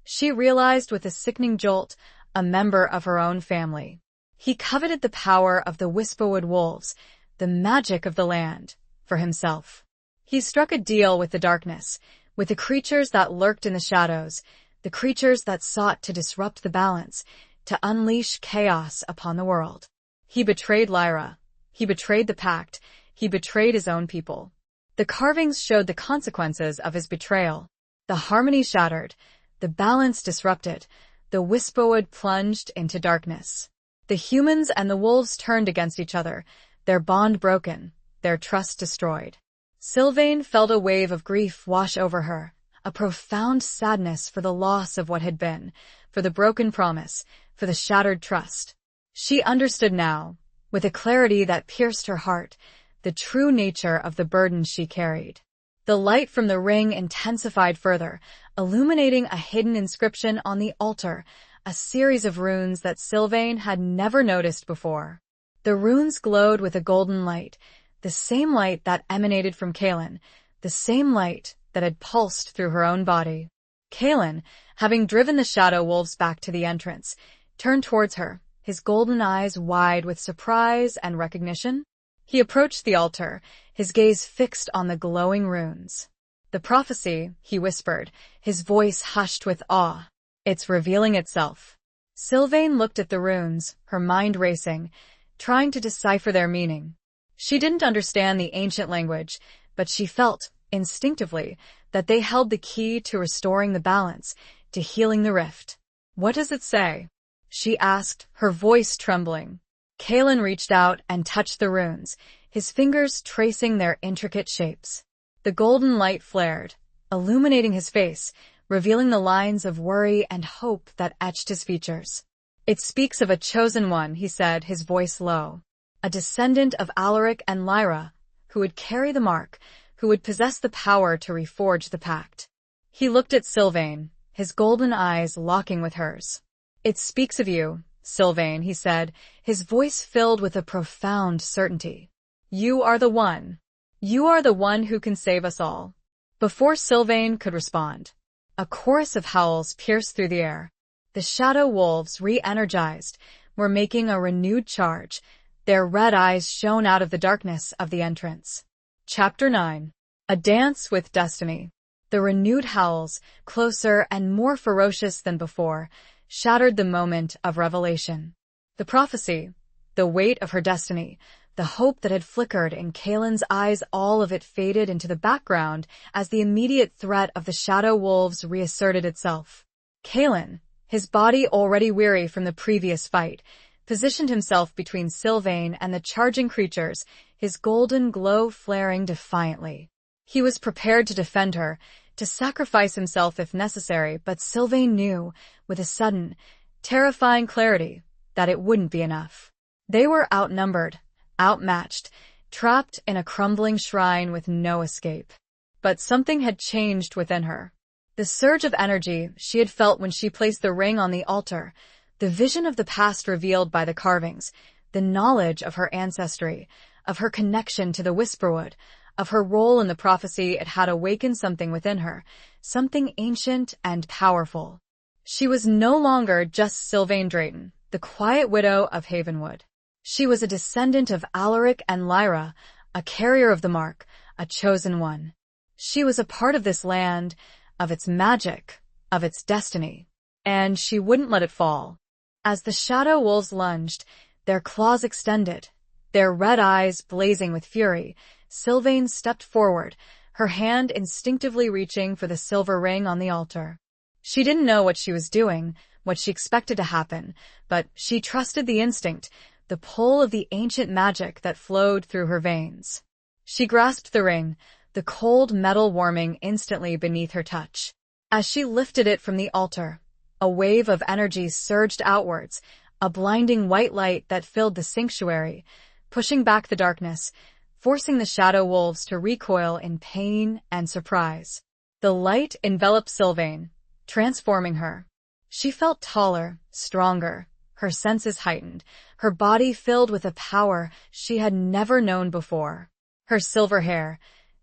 She realized with a sickening jolt, a member of her own family. He coveted the power of the Whisperwood Wolves, the magic of the land, for himself. He struck a deal with the darkness, with the creatures that lurked in the shadows, the creatures that sought to disrupt the balance, to unleash chaos upon the world. He betrayed Lyra. He betrayed the pact. He betrayed his own people. The carvings showed the consequences of his betrayal. The harmony shattered, the balance disrupted, the Whisperwood plunged into darkness. The humans and the wolves turned against each other, their bond broken, their trust destroyed. Sylvain felt a wave of grief wash over her, a profound sadness for the loss of what had been, for the broken promise, for the shattered trust. She understood now, with a clarity that pierced her heart, the true nature of the burden she carried. The light from the ring intensified further, illuminating a hidden inscription on the altar, a series of runes that Sylvain had never noticed before. The runes glowed with a golden light, the same light that emanated from Kaelin, the same light that had pulsed through her own body. Kaelin, having driven the shadow wolves back to the entrance, turned towards her, his golden eyes wide with surprise and recognition. He approached the altar, his gaze fixed on the glowing runes. "The prophecy," he whispered, his voice hushed with awe. "It's revealing itself." Sylvain looked at the runes, her mind racing, trying to decipher their meaning. She didn't understand the ancient language, but she felt, instinctively, that they held the key to restoring the balance, to healing the rift. "What does it say?" she asked, her voice trembling. Kaelin reached out and touched the runes, his fingers tracing their intricate shapes. The golden light flared, illuminating his face, revealing the lines of worry and hope that etched his features. "It speaks of a chosen one," he said, his voice low. "A descendant of Alaric and Lyra, who would carry the mark, who would possess the power to reforge the pact." He looked at Sylvain, his golden eyes locking with hers. "It speaks of you, Sylvain," he said, his voice filled with a profound certainty. "You are the one. You are the one who can save us all." Before Sylvain could respond, a chorus of howls pierced through the air. The shadow wolves, re-energized, were making a renewed charge. Their red eyes shone out of the darkness of the entrance. Chapter 9. A Dance with Destiny. The renewed howls, closer and more ferocious than before, shattered the moment of revelation. The prophecy, the weight of her destiny, the hope that had flickered in Kaelin's eyes, all of it faded into the background as the immediate threat of the shadow wolves reasserted itself. Kaelin, his body already weary from the previous fight, positioned himself between Sylvain and the charging creatures, his golden glow flaring defiantly. He was prepared to defend her, to sacrifice himself if necessary, but Sylvain knew, with a sudden, terrifying clarity, that it wouldn't be enough. They were outnumbered, outmatched, trapped in a crumbling shrine with no escape. But something had changed within her. The surge of energy she had felt when she placed the ring on the altar, the vision of the past revealed by the carvings, the knowledge of her ancestry, of her connection to the Whisperwood, of her role in the prophecy, it had awakened something within her, something ancient and powerful. She was no longer just Sylvain Drayton, the quiet widow of Havenwood. She was a descendant of Alaric and Lyra, a carrier of the mark, a chosen one. She was a part of this land, of its magic, of its destiny, and she wouldn't let it fall. As the shadow wolves lunged, their claws extended, their red eyes blazing with fury, Sylvain stepped forward, her hand instinctively reaching for the silver ring on the altar. She didn't know what she was doing, what she expected to happen, but she trusted the instinct, the pull of the ancient magic that flowed through her veins. She grasped the ring, the cold metal warming instantly beneath her touch. As she lifted it from the altar, a wave of energy surged outwards, a blinding white light that filled the sanctuary, pushing back the darkness, forcing the shadow wolves to recoil in pain and surprise. The light enveloped Sylvain, transforming her. She felt taller, stronger, her senses heightened, her body filled with a power she had never known before. Her silver hair,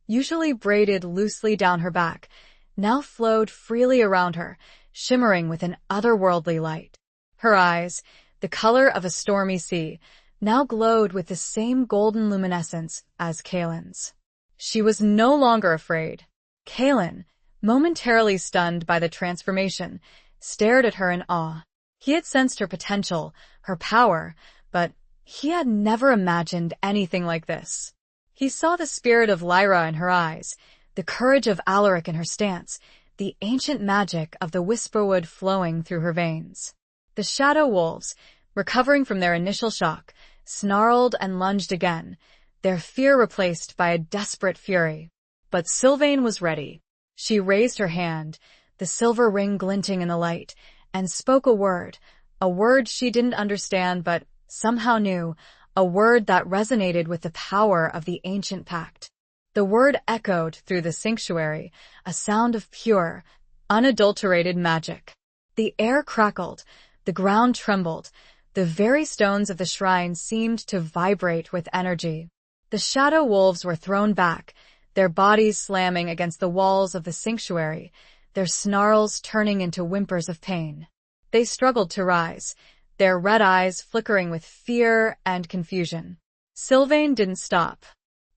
usually braided loosely down her back, now flowed freely around her, shimmering with an otherworldly light. Her eyes, the color of a stormy sea, now glowed with the same golden luminescence as Kaelin's. She was no longer afraid. Kaelin, momentarily stunned by the transformation, stared at her in awe. He had sensed her potential, her power, but he had never imagined anything like this. He saw the spirit of Lyra in her eyes, the courage of Alaric in her stance, the ancient magic of the Whisperwood flowing through her veins. The shadow wolves, recovering from their initial shock, snarled and lunged again, their fear replaced by a desperate fury. But Sylvain was ready. She raised her hand, the silver ring glinting in the light, and spoke a word she didn't understand but somehow knew, a word that resonated with the power of the ancient pact. The word echoed through the sanctuary, a sound of pure, unadulterated magic. The air crackled, the ground trembled, the very stones of the shrine seemed to vibrate with energy. The shadow wolves were thrown back, their bodies slamming against the walls of the sanctuary, their snarls turning into whimpers of pain. They struggled to rise, their red eyes flickering with fear and confusion. Sylvain didn't stop.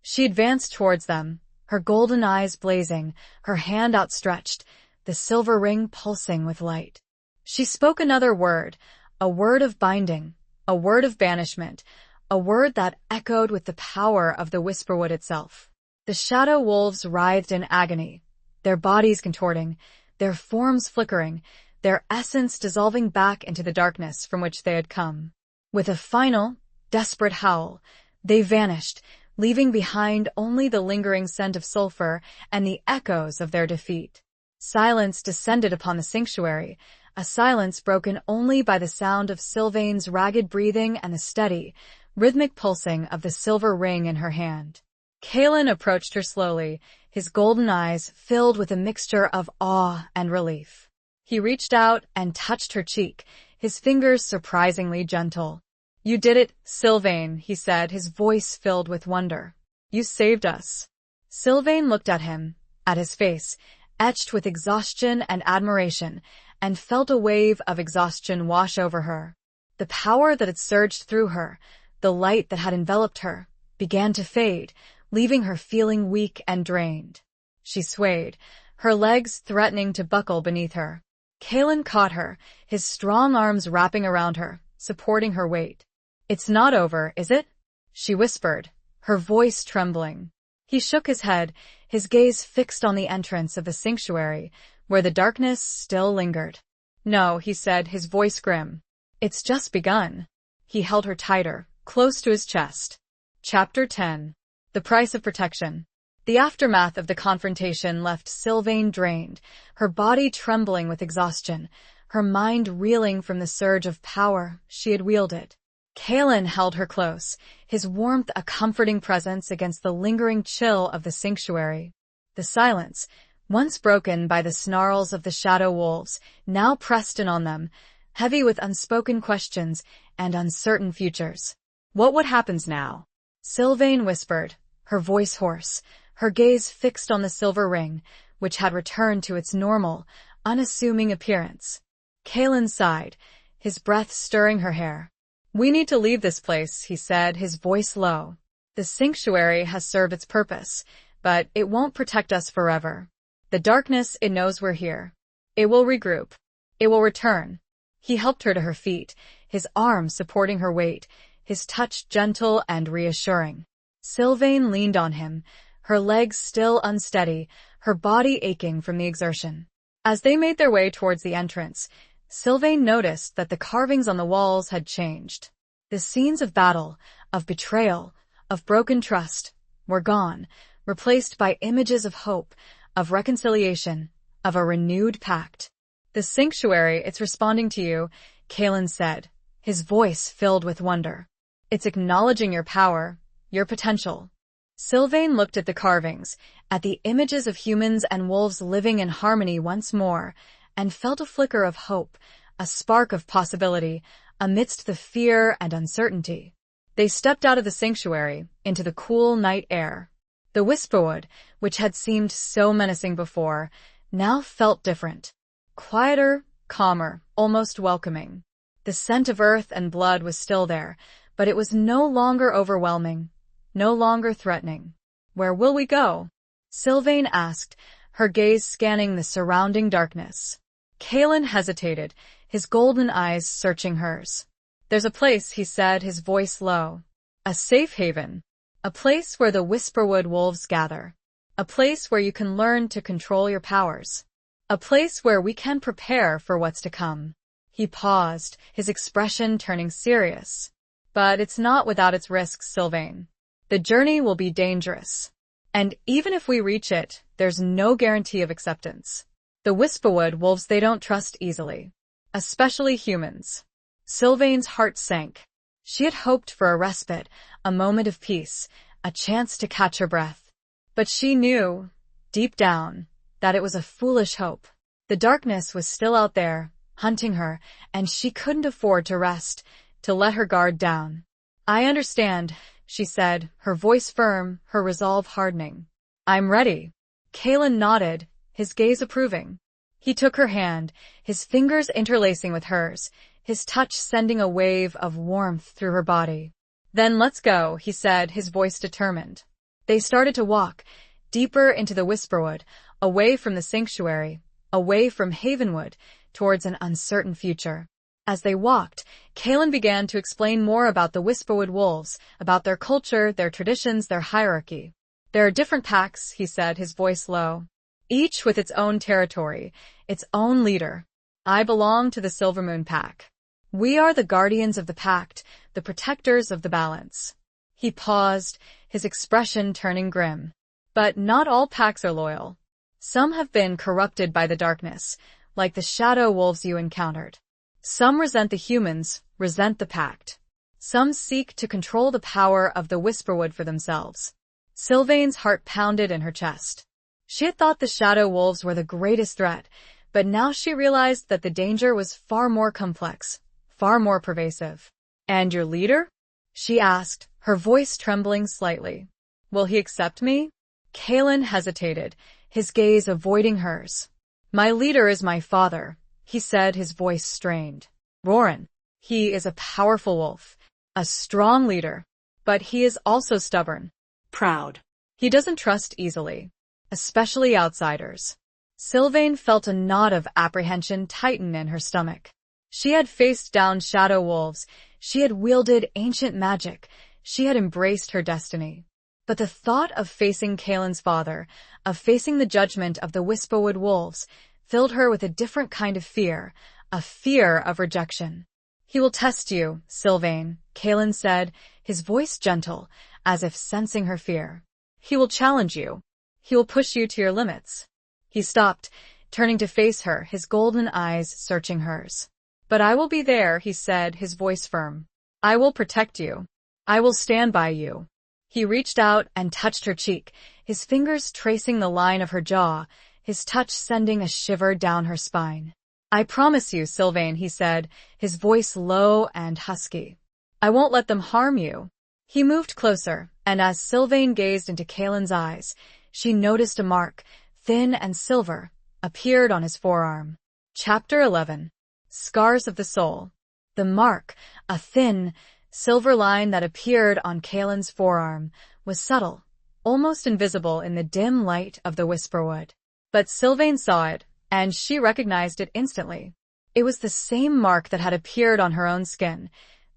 She advanced towards them, her golden eyes blazing, her hand outstretched, the silver ring pulsing with light. She spoke another word, a word of binding, a word of banishment, a word that echoed with the power of the Whisperwood itself. The shadow wolves writhed in agony, their bodies contorting, their forms flickering, their essence dissolving back into the darkness from which they had come. With a final, desperate howl, they vanished, leaving behind only the lingering scent of sulfur and the echoes of their defeat. Silence descended upon the sanctuary, a silence broken only by the sound of Sylvain's ragged breathing and the steady, rhythmic pulsing of the silver ring in her hand. Kaelin approached her slowly, his golden eyes filled with a mixture of awe and relief. He reached out and touched her cheek, his fingers surprisingly gentle. "You did it, Sylvain," he said, his voice filled with wonder. "You saved us." Sylvain looked at him, at his face, etched with exhaustion and admiration, and felt a wave of exhaustion wash over her. The power that had surged through her, the light that had enveloped her, began to fade, leaving her feeling weak and drained. She swayed, her legs threatening to buckle beneath her. Kaelin caught her, his strong arms wrapping around her, supporting her weight. "It's not over, is it?" she whispered, her voice trembling. He shook his head, his gaze fixed on the entrance of the sanctuary, where the darkness still lingered. "No," he said, his voice grim. "It's just begun." He held her tighter, close to his chest. Chapter 10. The Price of Protection. The aftermath of the confrontation left Sylvain drained, her body trembling with exhaustion, her mind reeling from the surge of power she had wielded. Kaelin held her close, his warmth a comforting presence against the lingering chill of the sanctuary. The silence, once broken by the snarls of the shadow wolves, now pressed in on them, heavy with unspoken questions and uncertain futures. "What happens now?" Sylvain whispered, her voice hoarse, her gaze fixed on the silver ring, which had returned to its normal, unassuming appearance. Kaelin sighed, his breath stirring her hair. "We need to leave this place," he said, his voice low. "The sanctuary has served its purpose, but it won't protect us forever. The darkness, it knows we're here. It will regroup. It will return." He helped her to her feet, his arms supporting her weight, his touch gentle and reassuring. Sylvain leaned on him, her legs still unsteady, her body aching from the exertion. As they made their way towards the entrance, Sylvain noticed that the carvings on the walls had changed. The scenes of battle, of betrayal, of broken trust were gone, replaced by images of hope, of reconciliation, of a renewed pact. The sanctuary, it's responding to you, Kalen said, his voice filled with wonder. It's acknowledging your power, your potential. Sylvain looked at the carvings, at the images of humans and wolves living in harmony once more, and felt a flicker of hope, a spark of possibility, amidst the fear and uncertainty. They stepped out of the sanctuary, into the cool night air. The Whisperwood, which had seemed so menacing before, now felt different. Quieter, calmer, almost welcoming. The scent of earth and blood was still there, but it was no longer overwhelming, no longer threatening. Where will we go? Sylvain asked, her gaze scanning the surrounding darkness. Kalen hesitated, his golden eyes searching hers. There's a place, he said, his voice low. A safe haven. A place where the Whisperwood wolves gather. A place where you can learn to control your powers. A place where we can prepare for what's to come. He paused, his expression turning serious. But it's not without its risks, Sylvain. The journey will be dangerous. And even if we reach it, there's no guarantee of acceptance. The Whisperwood wolves, they don't trust easily. Especially humans. Sylvain's heart sank. She had hoped for a respite, a moment of peace, a chance to catch her breath. But she knew, deep down, that it was a foolish hope. The darkness was still out there, hunting her, and she couldn't afford to rest, to let her guard down. I understand, she said, her voice firm, her resolve hardening. I'm ready. Kalen nodded, his gaze approving. He took her hand, his fingers interlacing with hers, his touch sending a wave of warmth through her body. Then let's go, he said, his voice determined. They started to walk, deeper into the Whisperwood, away from the sanctuary, away from Havenwood, towards an uncertain future. As they walked, Kalen began to explain more about the Whisperwood wolves, about their culture, their traditions, their hierarchy. There are different packs, he said, his voice low. Each with its own territory, its own leader. I belong to the Silvermoon Pack. We are the guardians of the pact, the protectors of the balance. He paused, his expression turning grim. But not all packs are loyal. Some have been corrupted by the darkness, like the shadow wolves you encountered. Some resent the humans, resent the pact. Some seek to control the power of the Whisperwood for themselves. Sylvain's heart pounded in her chest. She had thought the shadow wolves were the greatest threat, but now she realized that the danger was far more complex, far more pervasive. And your leader? She asked, her voice trembling slightly. Will he accept me? Kalen hesitated, his gaze avoiding hers. My leader is my father, he said, his voice strained. Roran. He is a powerful wolf, a strong leader, but he is also stubborn. Proud. He doesn't trust easily, especially outsiders. Sylvain felt a knot of apprehension tighten in her stomach. She had faced down shadow wolves, she had wielded ancient magic, she had embraced her destiny. But the thought of facing Kalen's father, of facing the judgment of the Whisperwood wolves, filled her with a different kind of fear, a fear of rejection. He will test you, Sylvain, Kalen said, his voice gentle, as if sensing her fear. He will challenge you. He will push you to your limits. He stopped, turning to face her, his golden eyes searching hers. But I will be there, he said, his voice firm. I will protect you. I will stand by you. He reached out and touched her cheek, his fingers tracing the line of her jaw, his touch sending a shiver down her spine. I promise you, Sylvain, he said, his voice low and husky. I won't let them harm you. He moved closer, and as Sylvain gazed into Kalen's eyes, she noticed a mark, thin and silver, appeared on his forearm. Chapter 11. Scars of the Soul. The mark, a thin, silver line that appeared on Kalen's forearm, was subtle, almost invisible in the dim light of the Whisperwood. But Sylvain saw it, and she recognized it instantly. It was the same mark that had appeared on her own skin,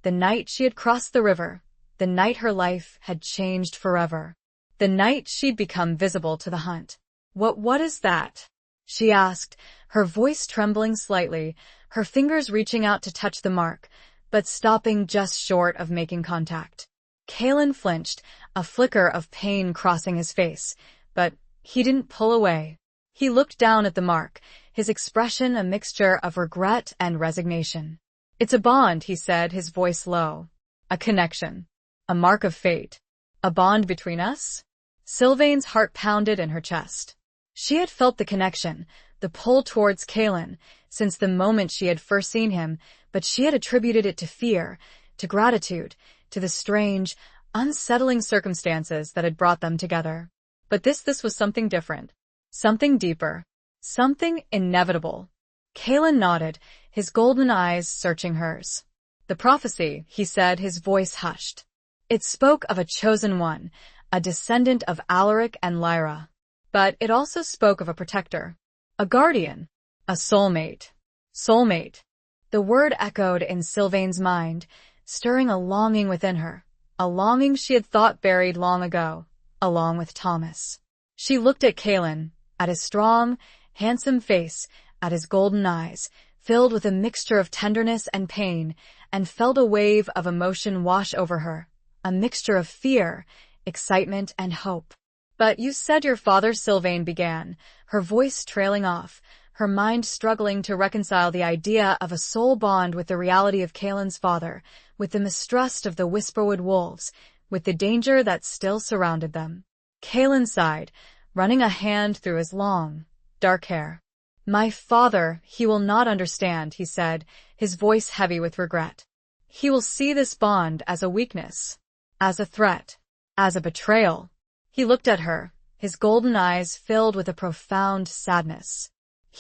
the night she had crossed the river, the night her life had changed forever, the night she'd become visible to the hunt. What is that? She asked, her voice trembling slightly, her fingers reaching out to touch the mark, but stopping just short of making contact. Kalen flinched, a flicker of pain crossing his face, but he didn't pull away. He looked down at the mark, his expression a mixture of regret and resignation. "It's a bond," he said, his voice low. "A connection. A mark of fate. A bond between us?" Sylvain's heart pounded in her chest. She had felt the connection, the pull towards Kalen, since the moment she had first seen him, but she had attributed it to fear, to gratitude, to the strange, unsettling circumstances that had brought them together. But this was something different. Something deeper. Something inevitable. Kalen nodded, his golden eyes searching hers. "The prophecy," he said, his voice hushed. It spoke of a chosen one, a descendant of Alaric and Lyra. But it also spoke of a protector, a guardian, a soulmate. Soulmate. The word echoed in Sylvain's mind, stirring a longing within her, a longing she had thought buried long ago, along with Thomas. She looked at Kalen, at his strong, handsome face, at his golden eyes, filled with a mixture of tenderness and pain, and felt a wave of emotion wash over her, a mixture of fear, excitement, and hope. "But you said your father," Sylvain began, her voice trailing off, her mind struggling to reconcile the idea of a soul bond with the reality of Kalen's father, with the mistrust of the Whisperwood wolves, with the danger that still surrounded them. Kalen sighed, running a hand through his long, dark hair. "My father, he will not understand," he said, his voice heavy with regret. "He will see this bond as a weakness, as a threat, as a betrayal." He looked at her, his golden eyes filled with a profound sadness.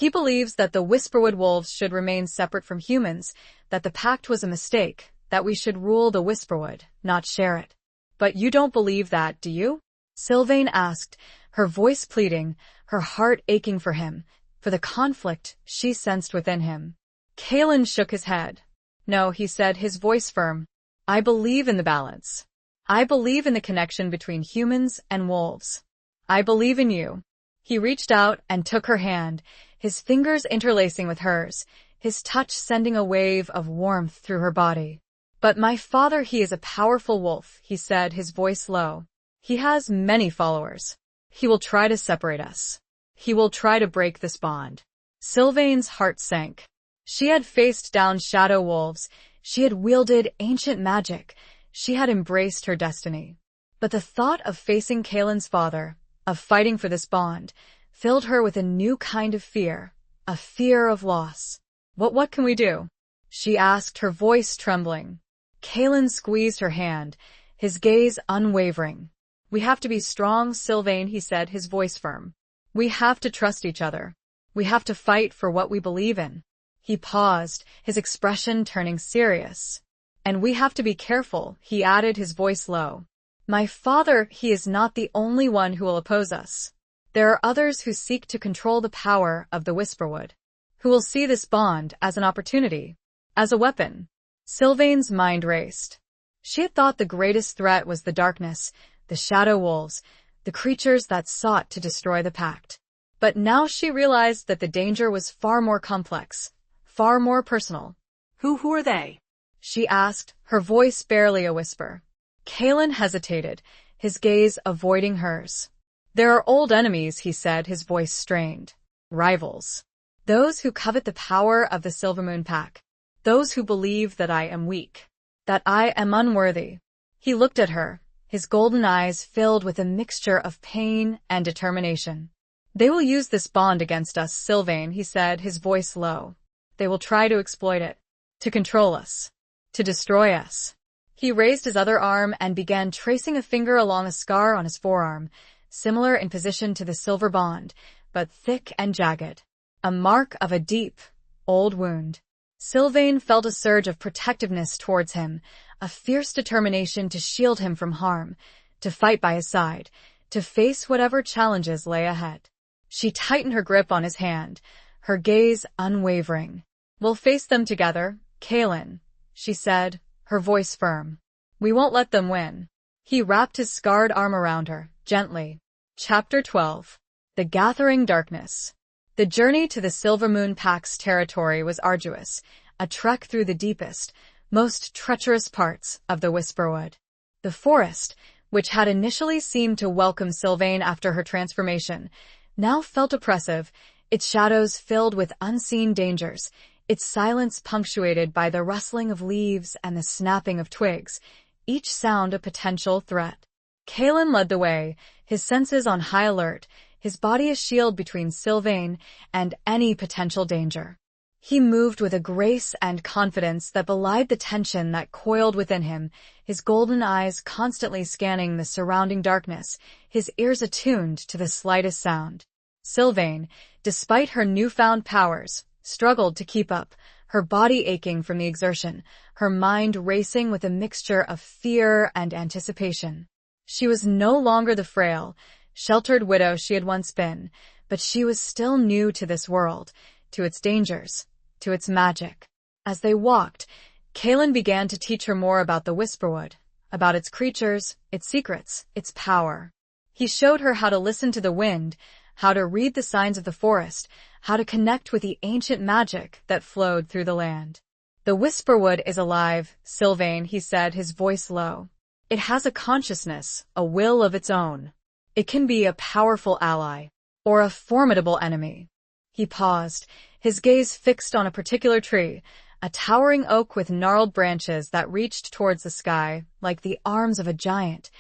"He believes that the Whisperwood wolves should remain separate from humans, that the pact was a mistake, that we should rule the Whisperwood, not share it. But you don't believe that, do you?" Sylvain asked, her voice pleading, her heart aching for him, for the conflict she sensed within him. Kalen shook his head. "No," he said, his voice firm. "I believe in the balance. I believe in the connection between humans and wolves. I believe in you." He reached out and took her hand, his fingers interlacing with hers, his touch sending a wave of warmth through her body. "But my father, he is a powerful wolf," he said, his voice low. "He has many followers. He will try to separate us. He will try to break this bond." Sylvain's heart sank. She had faced down shadow wolves, she had wielded ancient magic, she had embraced her destiny. But the thought of facing Kalen's father, of fighting for this bond, filled her with a new kind of fear, a fear of loss. What can we do?" she asked, her voice trembling. Kalen squeezed her hand, his gaze unwavering. "We have to be strong, Sylvain," he said, his voice firm. "We have to trust each other. We have to fight for what we believe in." He paused, his expression turning serious. "And we have to be careful," he added, his voice low. "My father, he is not the only one who will oppose us. There are others who seek to control the power of the Whisperwood, who will see this bond as an opportunity, as a weapon." Sylvain's mind raced. She had thought the greatest threat was the darkness, the shadow wolves, the creatures that sought to destroy the pact. But now she realized that the danger was far more complex, far more personal. Who are they?" she asked, her voice barely a whisper. Kalen hesitated, his gaze avoiding hers. "There are old enemies," he said, his voice strained. "Rivals. Those who covet the power of the Silvermoon Pack. Those who believe that I am weak, that I am unworthy." He looked at her, his golden eyes filled with a mixture of pain and determination. "They will use this bond against us, Sylvain," he said, his voice low. "They will try to exploit it, to control us, to destroy us." He raised his other arm and began tracing a finger along a scar on his forearm, similar in position to the silver bond, but thick and jagged. A mark of a deep, old wound. Sylvain felt a surge of protectiveness towards him, a fierce determination to shield him from harm, to fight by his side, to face whatever challenges lay ahead. She tightened her grip on his hand, her gaze unwavering. "We'll face them together, Kalen," she said, her voice firm. "We won't let them win." He wrapped his scarred arm around her, gently. Chapter 12. The Gathering Darkness. The journey to the Silvermoon Pack's territory was arduous, a trek through the deepest, most treacherous parts of the Whisperwood. The forest, which had initially seemed to welcome Sylvain after her transformation, now felt oppressive, its shadows filled with unseen dangers, its silence punctuated by the rustling of leaves and the snapping of twigs, each sound a potential threat. Kalen led the way, his senses on high alert, his body a shield between Sylvain and any potential danger. He moved with a grace and confidence that belied the tension that coiled within him, his golden eyes constantly scanning the surrounding darkness, his ears attuned to the slightest sound. Sylvain, despite her newfound powers, struggled to keep up, her body aching from the exertion, her mind racing with a mixture of fear and anticipation. She was no longer the frail, sheltered widow she had once been, but she was still new to this world, to its dangers, to its magic. As they walked, Kalen began to teach her more about the Whisperwood, about its creatures, its secrets, its power. He showed her how to listen to the wind, how to read the signs of the forest, how to connect with the ancient magic that flowed through the land. The Whisperwood is alive, Sylvain, he said, his voice low. It has a consciousness, a will of its own. It can be a powerful ally, or a formidable enemy. He paused, his gaze fixed on a particular tree, a towering oak with gnarled branches that reached towards the sky like the arms of a giant,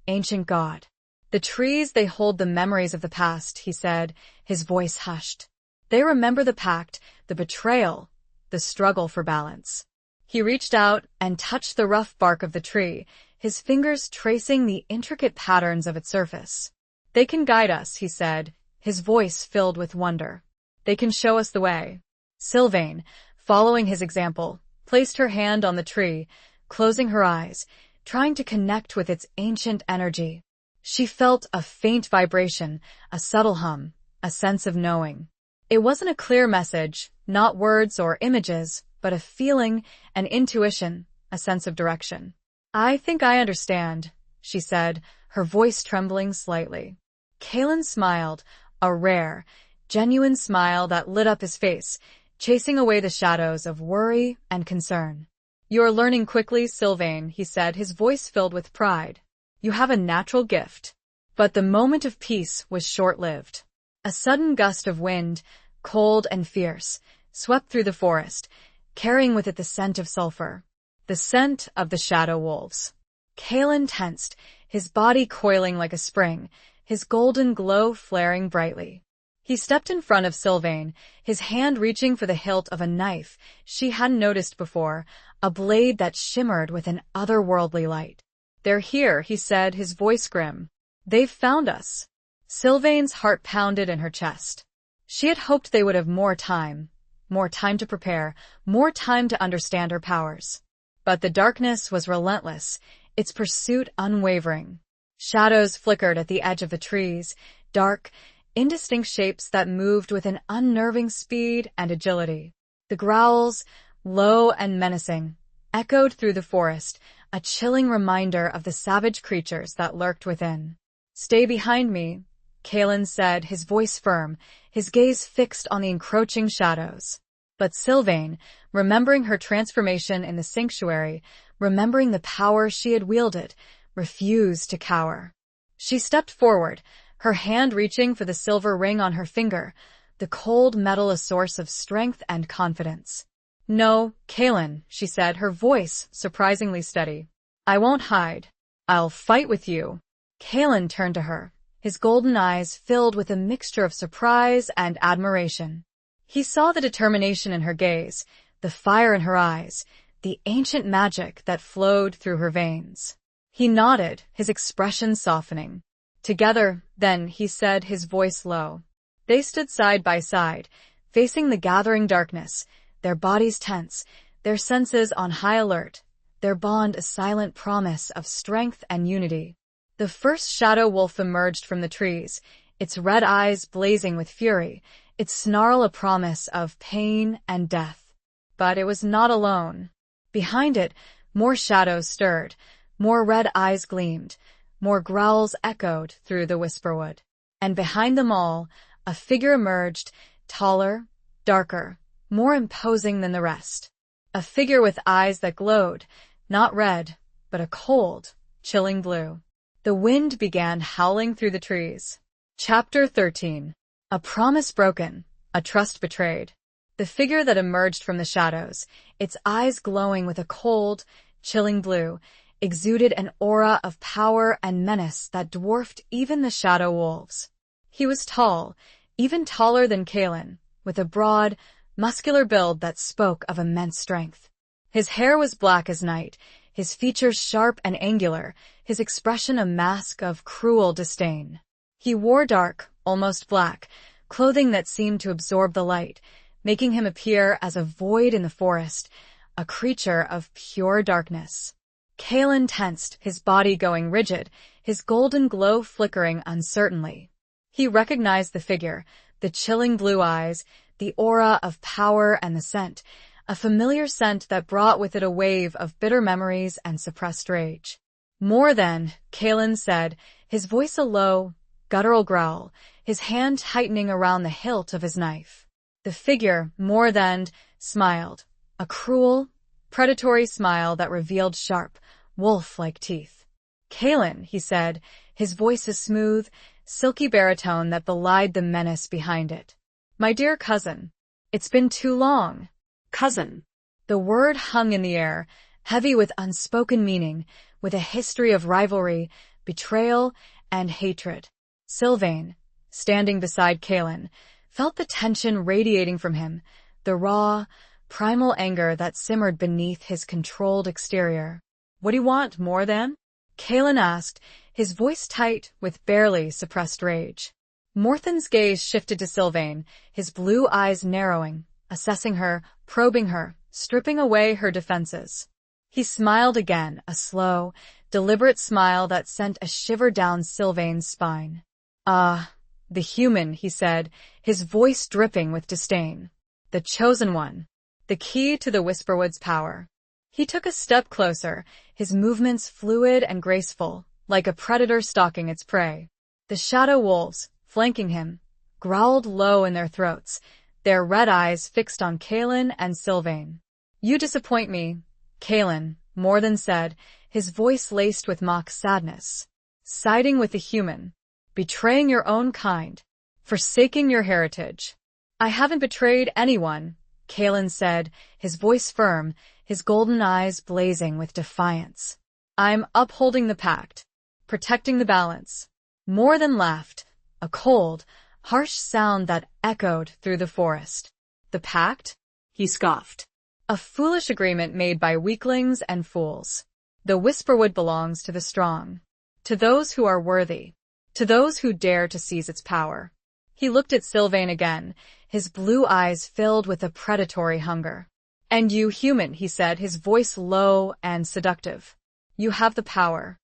ancient god. The trees, they hold the memories of the past, he said, his voice hushed. They remember the pact, the betrayal, the struggle for balance. He reached out and touched the rough bark of the tree, his fingers tracing the intricate patterns of its surface. They can guide us, he said, his voice filled with wonder. They can show us the way. Sylvain, following his example, placed her hand on the tree, closing her eyes, trying to connect with its ancient energy. She felt a faint vibration, a subtle hum, a sense of knowing. It wasn't a clear message, not words or images, but a feeling, an intuition, a sense of direction. I think I understand, she said, her voice trembling slightly. Kalen smiled, a rare, genuine smile that lit up his face, chasing away the shadows of worry and concern. You're learning quickly, Sylvain, he said, his voice filled with pride. You have a natural gift. But the moment of peace was short-lived. A sudden gust of wind, cold and fierce, swept through the forest, carrying with it the scent of sulfur. The scent of the shadow wolves. Kalen tensed, his body coiling like a spring, his golden glow flaring brightly. He stepped in front of Sylvain, his hand reaching for the hilt of a knife she hadn't noticed before, a blade that shimmered with an otherworldly light. They're here, he said, his voice grim. They've found us. Sylvain's heart pounded in her chest. She had hoped they would have more time to prepare, more time to understand her powers. But the darkness was relentless, its pursuit unwavering. Shadows flickered at the edge of the trees, dark, indistinct shapes that moved with an unnerving speed and agility. The growls, low and menacing, echoed through the forest, a chilling reminder of the savage creatures that lurked within. Stay behind me, Kalen said, his voice firm, his gaze fixed on the encroaching shadows. But Sylvain, remembering her transformation in the sanctuary, remembering the power she had wielded, refused to cower. She stepped forward, her hand reaching for the silver ring on her finger, the cold metal a source of strength and confidence. No, Kalen, she said, her voice surprisingly steady. I won't hide. I'll fight with you. Kalen turned to her, his golden eyes filled with a mixture of surprise and admiration. He saw the determination in her gaze, the fire in her eyes, the ancient magic that flowed through her veins. He nodded, his expression softening. Together, then, he said, his voice low. They stood side by side, facing the gathering darkness, their bodies tense, their senses on high alert, their bond a silent promise of strength and unity. The first shadow wolf emerged from the trees, its red eyes blazing with fury, its snarl a promise of pain and death. But it was not alone. Behind it, more shadows stirred, more red eyes gleamed, more growls echoed through the Whisperwood. And behind them all, a figure emerged, taller, darker, more imposing than the rest. A figure with eyes that glowed, not red, but a cold, chilling blue. The wind began howling through the trees. Chapter 13. A promise broken, a trust betrayed. The figure that emerged from the shadows, its eyes glowing with a cold, chilling blue, exuded an aura of power and menace that dwarfed even the shadow wolves. He was tall, even taller than Kalen, with a broad, muscular build that spoke of immense strength. His hair was black as night, his features sharp and angular, his expression a mask of cruel disdain. He wore dark, almost black, clothing that seemed to absorb the light, making him appear as a void in the forest, a creature of pure darkness. Kalen tensed, his body going rigid, his golden glow flickering uncertainly. He recognized the figure, the chilling blue eyes, the aura of power and the scent, a familiar scent that brought with it a wave of bitter memories and suppressed rage. More than, Kalen said, his voice a low, guttural growl, his hand tightening around the hilt of his knife. The figure, more than, smiled, a cruel, predatory smile that revealed sharp, wolf-like teeth. Kalen, he said, his voice a smooth, silky baritone that belied the menace behind it. My dear cousin, it's been too long. Cousin. The word hung in the air, heavy with unspoken meaning, with a history of rivalry, betrayal, and hatred. Sylvain, standing beside Kalen, felt the tension radiating from him, the raw, primal anger that simmered beneath his controlled exterior. What do you want more than? Kalen asked, his voice tight with barely suppressed rage. Morthen's gaze shifted to Sylvain, his blue eyes narrowing, assessing her, probing her, stripping away her defenses. He smiled again, a slow, deliberate smile that sent a shiver down Sylvain's spine. Ah, the human, he said, his voice dripping with disdain. The chosen one. The key to the Whisperwood's power. He took a step closer, his movements fluid and graceful, like a predator stalking its prey. The shadow wolves, flanking him, growled low in their throats, their red eyes fixed on Kalen and Sylvain. You disappoint me, Kalen, more than said, his voice laced with mock sadness. Siding with the human, betraying your own kind, forsaking your heritage. I haven't betrayed anyone, Kalen said, his voice firm, his golden eyes blazing with defiance. I'm upholding the pact, protecting the balance. More than laughed, a cold, harsh sound that echoed through the forest. The pact? He scoffed. A foolish agreement made by weaklings and fools. The Whisperwood belongs to the strong, to those who are worthy, to those who dare to seize its power. He looked at Sylvain again, his blue eyes filled with a predatory hunger. And you, human, he said, his voice low and seductive. You have the power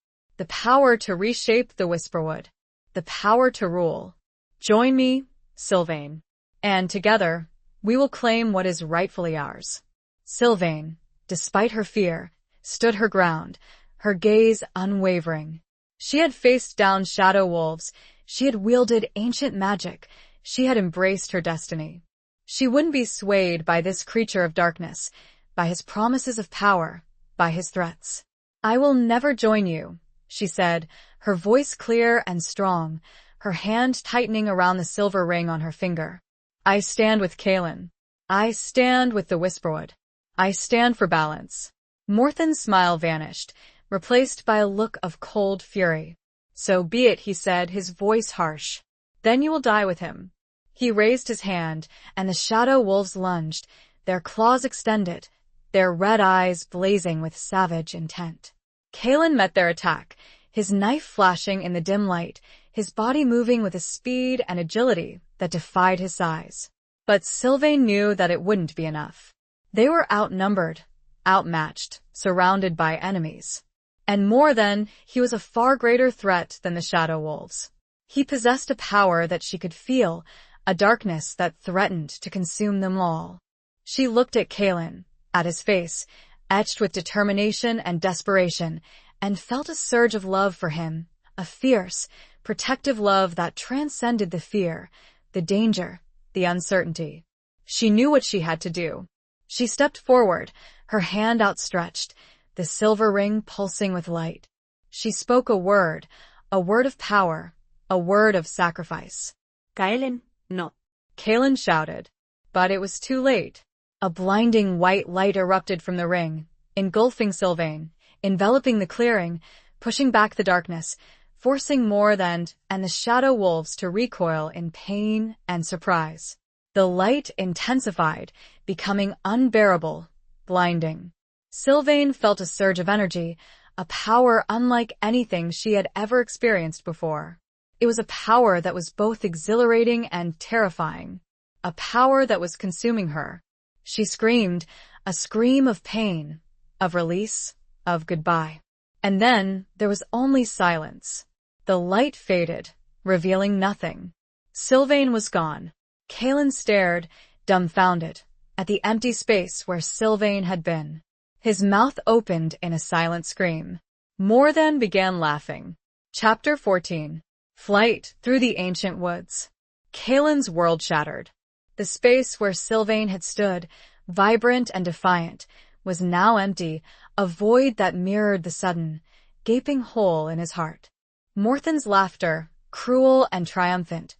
to reshape the Whisperwood, the power to rule. Join me, Sylvain, and together, we will claim what is rightfully ours. Sylvain, despite her fear, stood her ground, her gaze unwavering. She had faced down shadow wolves, she had wielded ancient magic, she had embraced her destiny. She wouldn't be swayed by this creature of darkness, by his promises of power, by his threats. I will never join you, she said, her voice clear and strong, her hand tightening around the silver ring on her finger. I stand with Kalen. I stand with the Whisperwood. I stand for balance. Morthen's smile vanished, replaced by a look of cold fury. So be it, he said, his voice harsh. Then you will die with him. He raised his hand, and the shadow wolves lunged, their claws extended, their red eyes blazing with savage intent. Kalen met their attack, his knife flashing in the dim light, his body moving with a speed and agility that defied his size. But Sylvain knew that it wouldn't be enough. They were outnumbered, outmatched, surrounded by enemies. And more than, he was a far greater threat than the shadow wolves. He possessed a power that she could feel, a darkness that threatened to consume them all. She looked at Kalen, at his face, etched with determination and desperation, and felt a surge of love for him, a fierce, protective love that transcended the fear, the danger, the uncertainty. She knew what she had to do. She stepped forward, her hand outstretched, the silver ring pulsing with light. She spoke a word of power, a word of sacrifice. Kaelen, no. Kaelin shouted, but it was too late. A blinding white light erupted from the ring, engulfing Sylvain, enveloping the clearing, pushing back the darkness, forcing and the shadow wolves to recoil in pain and surprise. The light intensified, becoming unbearable, blinding. Sylvain felt a surge of energy, a power unlike anything she had ever experienced before. It was a power that was both exhilarating and terrifying, a power that was consuming her. She screamed, a scream of pain, of release, of goodbye. And then there was only silence. The light faded, revealing nothing. Sylvain was gone. Kaelin stared, dumbfounded, at the empty space where Sylvain had been. His mouth opened in a silent scream. Morthan began laughing. Chapter 14. Flight through the ancient woods. Kaelin's world shattered. The space where Sylvain had stood, vibrant and defiant, was now empty, a void that mirrored the sudden, gaping hole in his heart. Morthan's laughter, cruel and triumphant,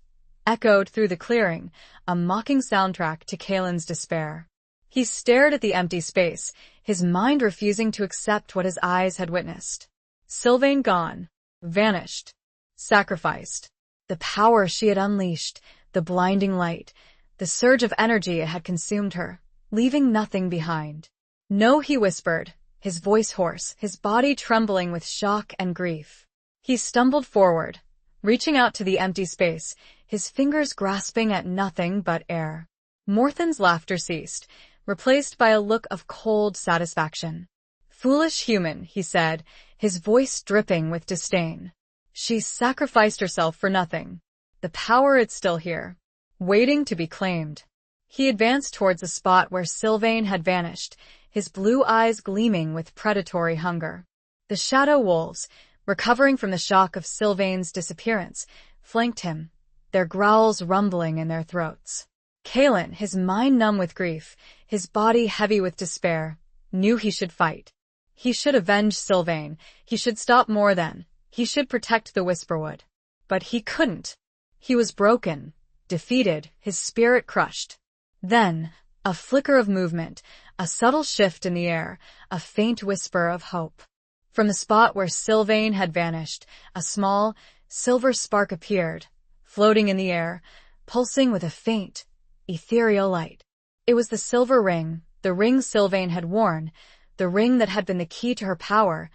echoed through the clearing, a mocking soundtrack to Kaelin's despair. He stared at the empty space, his mind refusing to accept what his eyes had witnessed. Sylvain gone, vanished, sacrificed. The power she had unleashed, the blinding light, the surge of energy it had consumed her, leaving nothing behind. No, he whispered, his voice hoarse, his body trembling with shock and grief. He stumbled forward, reaching out to the empty space, his fingers grasping at nothing but air. Morthan's laughter ceased, replaced by a look of cold satisfaction. Foolish human, he said, his voice dripping with disdain. She sacrificed herself for nothing. The power is still here, waiting to be claimed. He advanced towards the spot where Sylvain had vanished, his blue eyes gleaming with predatory hunger. The shadow wolves, recovering from the shock of Sylvain's disappearance, flanked him, their growls rumbling in their throats. Kaelin, his mind numb with grief, his body heavy with despair, knew he should fight. He should avenge Sylvain, he should stop Morthan, he should protect the Whisperwood. But he couldn't. He was broken, defeated, his spirit crushed. Then, a flicker of movement, a subtle shift in the air, a faint whisper of hope. From the spot where Sylvain had vanished, a small, silver spark appeared, floating in the air, pulsing with a faint, ethereal light. It was the silver ring, the ring Sylvain had worn, the ring that had been the key to her power,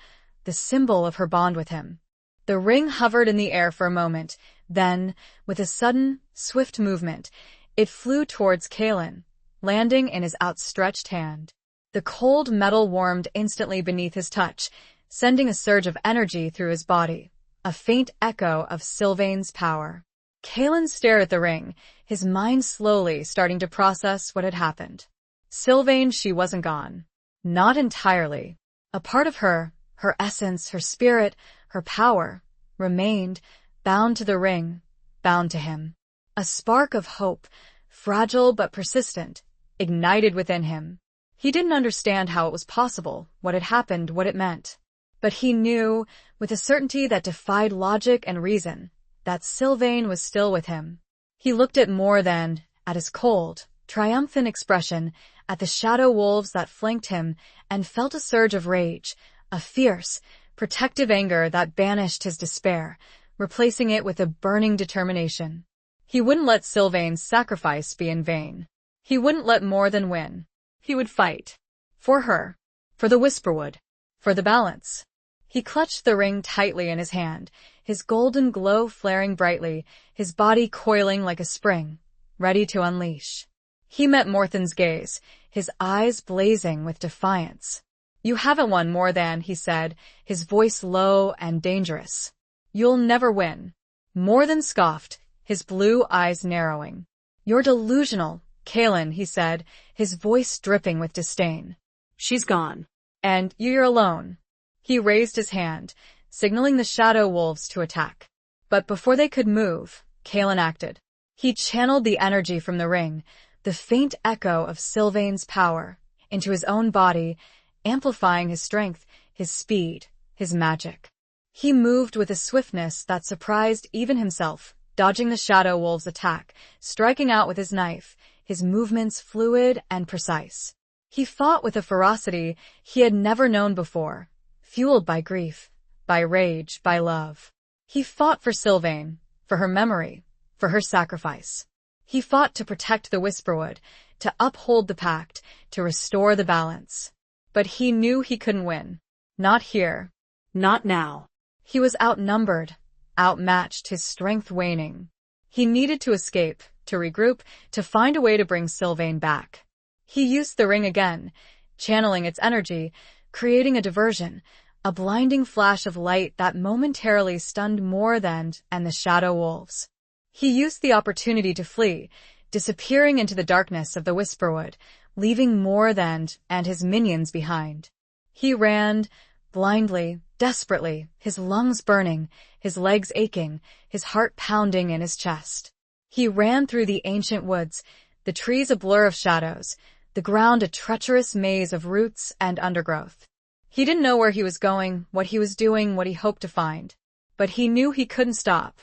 the symbol of her bond with him. The ring hovered in the air for a moment, then, with a sudden, swift movement, it flew towards Kaelin, landing in his outstretched hand. The cold metal warmed instantly beneath his touch, sending a surge of energy through his body, a faint echo of Sylvain's power. Kaelin stared at the ring, his mind slowly starting to process what had happened. Sylvain, she wasn't gone. Not entirely. A part of her, her essence, her spirit, her power, remained, bound to the ring, bound to him. A spark of hope, fragile but persistent, ignited within him. He didn't understand how it was possible, what had happened, what it meant. But he knew, with a certainty that defied logic and reason, that Sylvain was still with him. He looked at Morthan, at his cold, triumphant expression, at the shadow wolves that flanked him, and felt a surge of rage, a fierce, protective anger that banished his despair, replacing it with a burning determination. He wouldn't let Sylvain's sacrifice be in vain. He wouldn't let Morthan win. He would fight. For her. For the Whisperwood. For the balance. He clutched the ring tightly in his hand, his golden glow flaring brightly, his body coiling like a spring, ready to unleash. He met Morthan's gaze, his eyes blazing with defiance. "You haven't won, Morthan," he said, his voice low and dangerous. "You'll never win." Morthan scoffed, his blue eyes narrowing. "You're delusional, Kaelin," he said, his voice dripping with disdain. "She's gone. And you're alone." He raised his hand, signaling the shadow wolves to attack. But before they could move, Kaelin acted. He channeled the energy from the ring, the faint echo of Sylvain's power, into his own body, amplifying his strength, his speed, his magic. He moved with a swiftness that surprised even himself, dodging the Shadow Wolf's attack, striking out with his knife, his movements fluid and precise. He fought with a ferocity he had never known before, fueled by grief, by rage, by love. He fought for Sylvain, for her memory, for her sacrifice. He fought to protect the Whisperwood, to uphold the pact, to restore the balance. But he knew he couldn't win. Not here. Not now. He was outnumbered, outmatched, his strength waning. He needed to escape, to regroup, to find a way to bring Sylvain back. He used the ring again, channeling its energy, creating a diversion, a blinding flash of light that momentarily stunned Moorthand and the Shadow Wolves. He used the opportunity to flee, disappearing into the darkness of the Whisperwood, leaving Moorthand and his minions behind. He ran, blindly, desperately, his lungs burning, his legs aching, his heart pounding in his chest. He ran through the ancient woods, the trees a blur of shadows, the ground a treacherous maze of roots and undergrowth. He didn't know where he was going, what he was doing, what he hoped to find. But he knew he couldn't stop.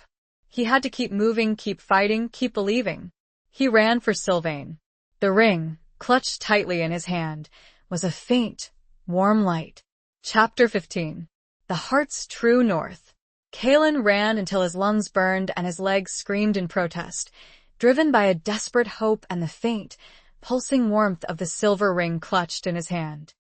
He had to keep moving, keep fighting, keep believing. He ran for Sylvain. The ring, clutched tightly in his hand, was a faint, warm light. Chapter 15. The Heart's True North. Kalen ran until his lungs burned and his legs screamed in protest, driven by a desperate hope and the faint, pulsing warmth of the silver ring clutched in his hand.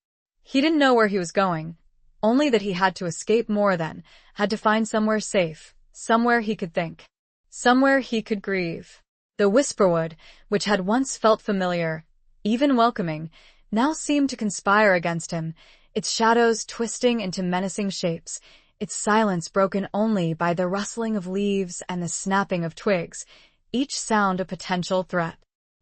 He didn't know where he was going, only that he had to escape Moorthand, had to find somewhere safe, somewhere he could think, somewhere he could grieve. The Whisperwood, which had once felt familiar, even welcoming, now seemed to conspire against him, its shadows twisting into menacing shapes, its silence broken only by the rustling of leaves and the snapping of twigs, each sound a potential threat.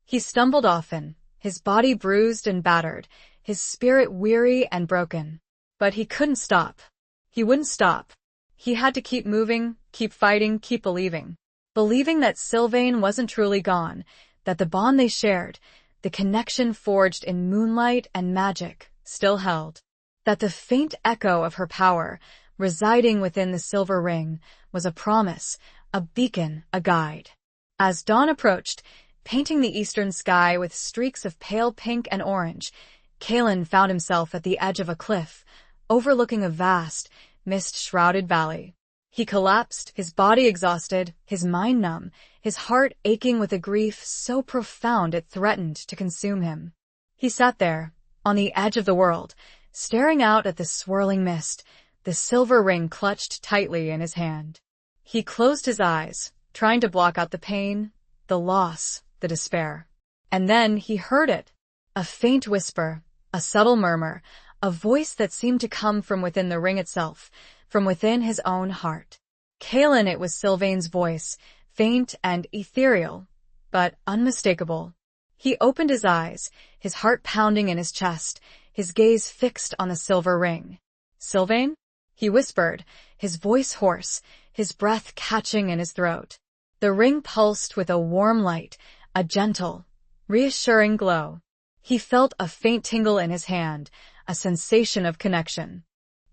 He stumbled often, his body bruised and battered, his spirit weary and broken. But he couldn't stop. He wouldn't stop. He had to keep moving, keep fighting, keep believing. Believing that Sylvain wasn't truly gone, that the bond they shared, the connection forged in moonlight and magic, still held. That the faint echo of her power, residing within the silver ring, was a promise, a beacon, a guide. As dawn approached, painting the eastern sky with streaks of pale pink and orange, Kalen found himself at the edge of a cliff, overlooking a vast, mist-shrouded valley. He collapsed, his body exhausted, his mind numb, his heart aching with a grief so profound it threatened to consume him. He sat there, on the edge of the world, staring out at the swirling mist, the silver ring clutched tightly in his hand. He closed his eyes, trying to block out the pain, the loss, the despair. And then he heard it. A faint whisper, a subtle murmur, a voice that seemed to come from within the ring itself, from within his own heart. Kalen, it was Sylvain's voice, faint and ethereal, but unmistakable. He opened his eyes, his heart pounding in his chest, his gaze fixed on the silver ring. "Sylvain?" he whispered, his voice hoarse, his breath catching in his throat. The ring pulsed with a warm light, a gentle, reassuring glow. He felt a faint tingle in his hand, a sensation of connection.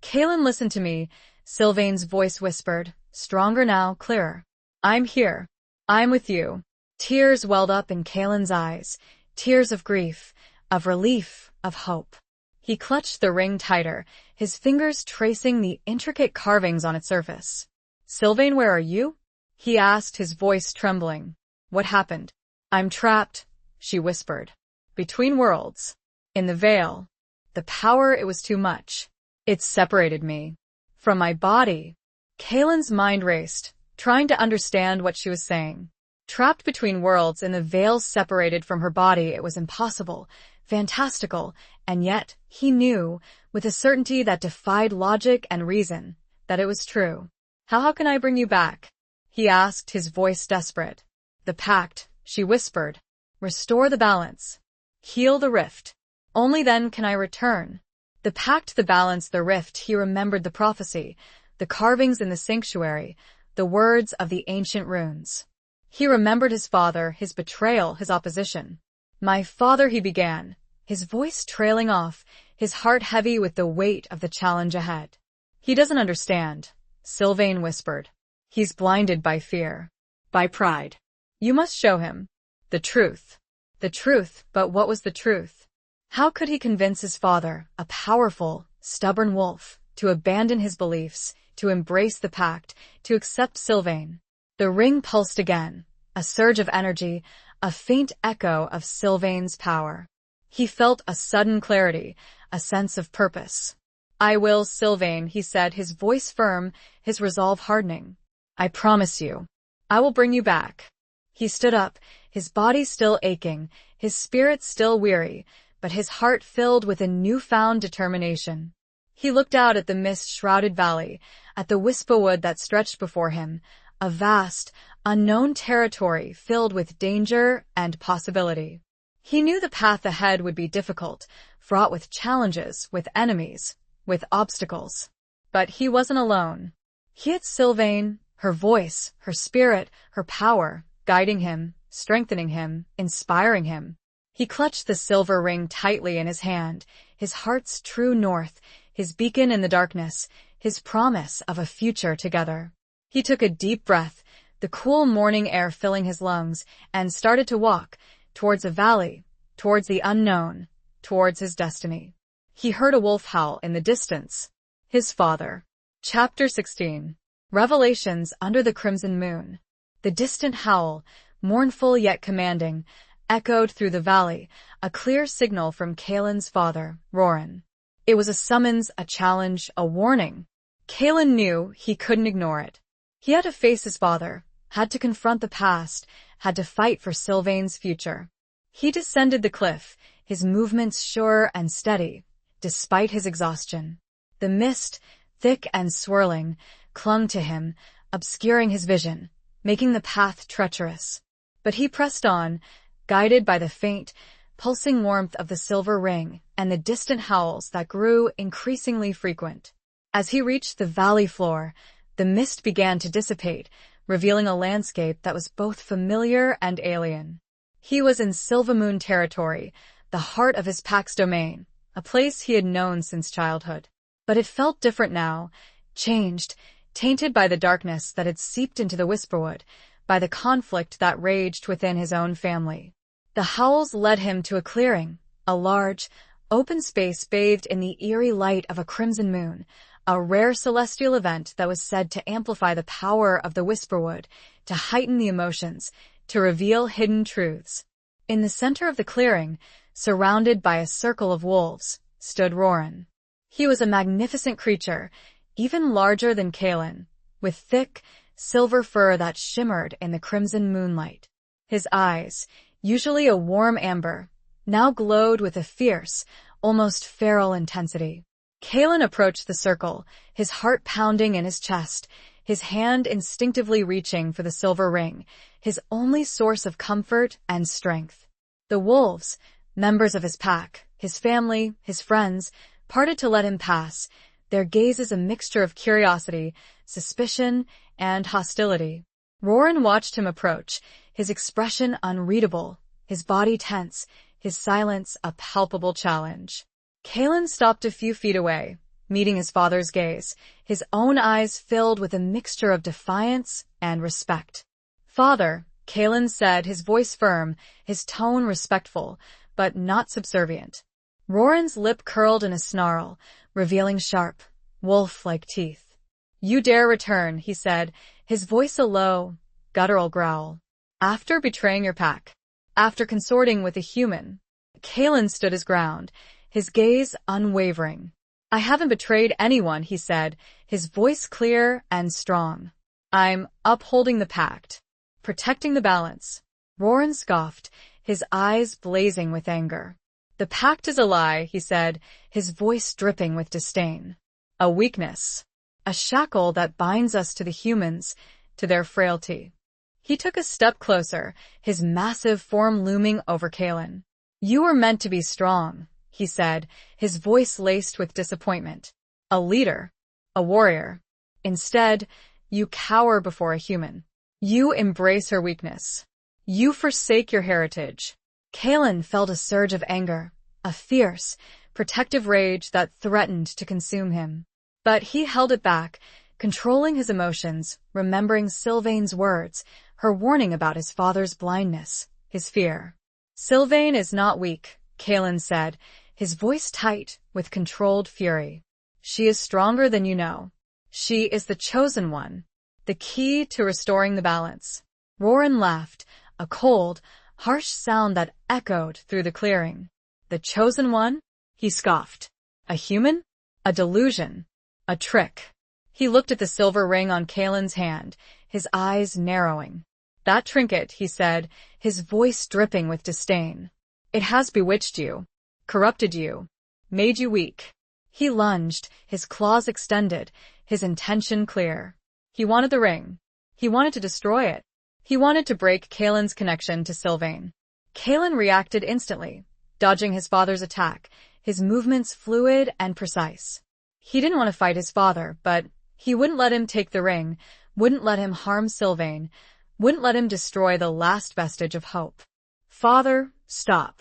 "Kalen, listen to me," Sylvain's voice whispered, stronger now, clearer. "I'm here. I'm with you." Tears welled up in Kalen's eyes, tears of grief, of relief, of hope. He clutched the ring tighter, his fingers tracing the intricate carvings on its surface. "Sylvain, where are you?" he asked, his voice trembling. "What happened?" "I'm trapped," she whispered. "Between worlds. In the veil. The power, it was too much. It separated me. From my body." Kalen's mind raced, trying to understand what she was saying. Trapped between worlds in the veil separated from her body, it was impossible, fantastical, and yet he knew, with a certainty that defied logic and reason, that it was true. How can I bring you back?" he asked, his voice desperate. "The pact," she whispered. "Restore the balance. Heal the rift. Only then can I return." The pact, the balance, the rift. He remembered the prophecy, the carvings in the sanctuary, the words of the ancient runes. He remembered his father, his betrayal, his opposition. "My father," he began, his voice trailing off, his heart heavy with the weight of the challenge ahead. "He doesn't understand," Sylvain whispered. "He's blinded by fear. By pride. You must show him. The truth. The truth, but what was the truth? How could he convince his father, a powerful, stubborn wolf, to abandon his beliefs, to embrace the pact, to accept Sylvain? The ring pulsed again, a surge of energy, a faint echo of Sylvain's power. He felt a sudden clarity, a sense of purpose. "I will, Sylvain," he said, his voice firm, his resolve hardening. "I promise you. I will bring you back." He stood up, his body still aching, his spirit still weary, but his heart filled with a newfound determination. He looked out at the mist-shrouded valley, at the Wispawood that stretched before him, a vast, unknown territory filled with danger and possibility. He knew the path ahead would be difficult, fraught with challenges, with enemies, with obstacles. But he wasn't alone. He had Sylvain, her voice, her spirit, her power, guiding him, strengthening him, inspiring him. He clutched the silver ring tightly in his hand, his heart's true north, his beacon in the darkness, his promise of a future together. He took a deep breath, the cool morning air filling his lungs, and started to walk, towards a valley, towards the unknown, towards his destiny. He heard a wolf howl in the distance. His father. Chapter 16. Revelations under the crimson moon. The distant howl, mournful yet commanding, echoed through the valley, a clear signal from Kaelin's father, Roran. It was a summons, a challenge, a warning. Kaelin knew he couldn't ignore it. He had to face his father, had to confront the past, had to fight for Sylvain's future. He descended the cliff, his movements sure and steady, despite his exhaustion. The mist, thick and swirling, clung to him, obscuring his vision, making the path treacherous. But he pressed on, guided by the faint, pulsing warmth of the silver ring and the distant howls that grew increasingly frequent. As he reached the valley floor, the mist began to dissipate, revealing a landscape that was both familiar and alien. He was in Silvamoon territory, the heart of his pack's domain, a place he had known since childhood. But it felt different now, changed, tainted by the darkness that had seeped into the Wispawood, by the conflict that raged within his own family. The howls led him to a clearing, a large, open space bathed in the eerie light of a crimson moon, a rare celestial event that was said to amplify the power of the Wispawood, to heighten the emotions, to reveal hidden truths. In the center of the clearing, surrounded by a circle of wolves, stood Roran. He was a magnificent creature, even larger than Kaelin, with thick, silver fur that shimmered in the crimson moonlight. His eyes, usually a warm amber, now glowed with a fierce, almost feral intensity. Kaelin approached the circle, his heart pounding in his chest, his hand instinctively reaching for the silver ring, his only source of comfort and strength. The wolves, members of his pack, his family, his friends, parted to let him pass, their gazes a mixture of curiosity, suspicion, and hostility. Roran watched him approach, his expression unreadable, his body tense, his silence a palpable challenge. Kaelin stopped a few feet away, meeting his father's gaze, his own eyes filled with a mixture of defiance and respect. "Father," Kaelin said, his voice firm, his tone respectful, but not subservient. Roran's lip curled in a snarl, revealing sharp, wolf-like teeth. "You dare return," he said, his voice a low, guttural growl. "After betraying your pack. After consorting with a human." Kaelin stood his ground, his gaze unwavering. "I haven't betrayed anyone," he said, his voice clear and strong. "I'm upholding the pact, protecting the balance." Roran scoffed, his eyes blazing with anger. "The pact is a lie," he said, his voice dripping with disdain. "A weakness. A shackle that binds us to the humans, to their frailty." He took a step closer, his massive form looming over Kaelin. "You were meant to be strong," he said, his voice laced with disappointment. "A leader. A warrior. Instead, you cower before a human. You embrace her weakness. You forsake your heritage." Kaelin felt a surge of anger, a fierce, protective rage that threatened to consume him. But he held it back, controlling his emotions, remembering Sylvain's words, her warning about his father's blindness, his fear. "Sylvain is not weak," Kaelin said, his voice tight with controlled fury. "She is stronger than you know. She is the chosen one, the key to restoring the balance." Roran laughed, a cold, harsh sound that echoed through the clearing. "The chosen one?" he scoffed. "A human? A delusion? A trick?" He looked at the silver ring on Kaelin's hand, his eyes narrowing. "That trinket," he said, his voice dripping with disdain. "It has bewitched you, corrupted you, made you weak." He lunged, his claws extended, his intention clear. He wanted the ring. He wanted to destroy it. He wanted to break Kaelin's connection to Sylvain. Kaelin reacted instantly, dodging his father's attack, his movements fluid and precise. He didn't want to fight his father, but he wouldn't let him take the ring, wouldn't let him harm Sylvain, wouldn't let him destroy the last vestige of hope. "Father, stop,"